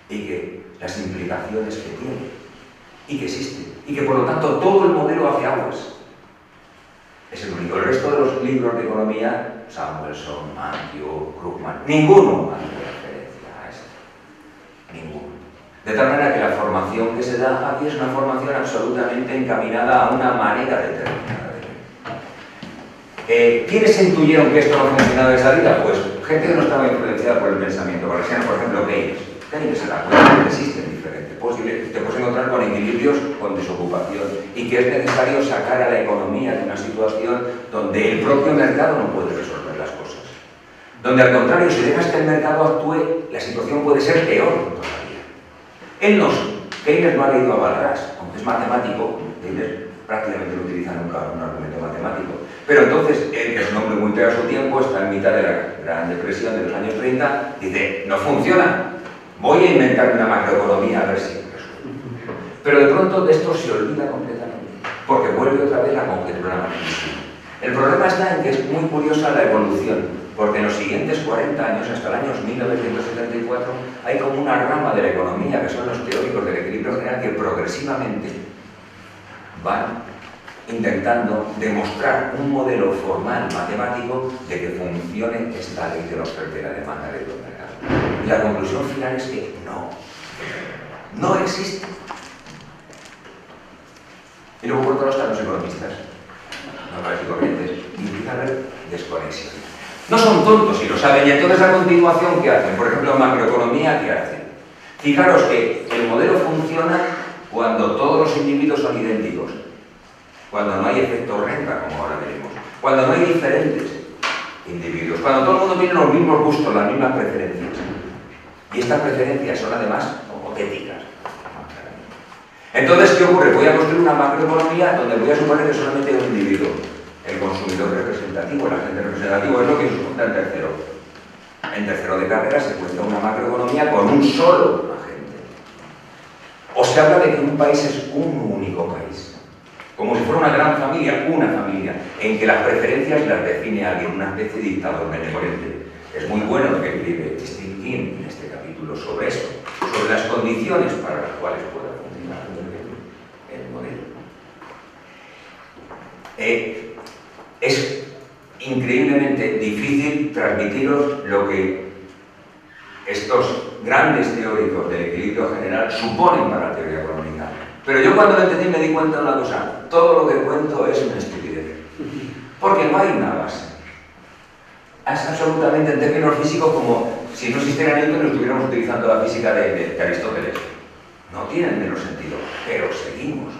y que las implicaciones que tiene y que existen y que por lo tanto todo el modelo hace aguas. Es el único. El resto de los libros de economía, Samuelson, Mankiw, Krugman, ninguno hace referencia a esto. Ninguno. De tal manera que la formación que se da aquí es una formación absolutamente encaminada a una manera determinada. ¿Quiénes intuyeron que esto no funcionaba de salida? Pues gente que no estaba influenciada por el pensamiento marxiano, por ejemplo Keynes. Keynes se da cuenta de que existen diferentes posibles, te puedes encontrar con equilibrios, con desocupación, y que es necesario sacar a la economía de una situación donde el propio mercado no puede resolver las cosas. Donde al contrario, si dejas que el mercado actúe, la situación puede ser peor todavía. Keynes no ha leído a Balras, aunque es matemático, Keynes prácticamente no utiliza nunca un argumento matemático. Pero entonces, él, que es un hombre muy pegado a su tiempo, está en mitad de la Gran Depresión de los años 30, dice, no funciona, voy a inventar una macroeconomía a ver si resulta. Pero de pronto de esto se olvida completamente, porque vuelve otra vez la conjetura marxista. El problema está en que es muy curiosa la evolución, porque en los siguientes 40 años, hasta el año 1974, hay como una rama de la economía, que son los teóricos del equilibrio general, que progresivamente van intentando demostrar un modelo formal matemático de que funcione esta ley de la oferta y la demanda de los mercados. Y la conclusión final es que no existe. Y luego por todos están los economistas, normales y corrientes, y empieza a haber desconexión. No son tontos y lo saben, y entonces a continuación, ¿qué hacen? Por ejemplo, en macroeconomía, ¿qué hacen? Fijaros que el modelo funciona cuando todos los individuos son idénticos, cuando no hay efecto renta, como ahora veremos, cuando no hay diferentes individuos, cuando todo el mundo tiene los mismos gustos, las mismas preferencias. Y estas preferencias son además hipotéticas. Entonces, ¿qué ocurre? Voy a construir una macroeconomía donde voy a suponer que solamente hay un individuo, el consumidor representativo, el agente representativo, es lo que supone el tercero. En tercero de carrera se cuenta una macroeconomía con un solo agente. O se habla de que un país es un único país, como si fuera una gran familia, una familia, en que las preferencias las define alguien, una especie de dictador benevolente. Es muy bueno lo que escribe Steve King en este capítulo sobre eso, sobre las condiciones para las cuales pueda funcionar el modelo. Es increíblemente difícil transmitiros lo que estos grandes teóricos del equilibrio general suponen para la teoría económica. Pero yo cuando lo entendí me di cuenta de una cosa: todo lo que cuento es una estupidez, porque no hay una base. Es absolutamente, en términos físicos, como si no existiera Newton y estuviéramos utilizando la física de Aristóteles. No tienen menos sentido, pero seguimos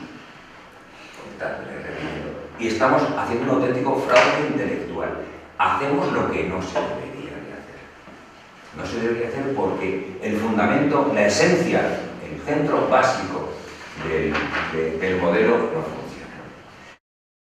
repitiendo. Y estamos haciendo un auténtico fraude intelectual. Hacemos lo que no se debería de hacer. No se debería hacer porque el fundamento, la esencia, el centro básico del modelo no funciona.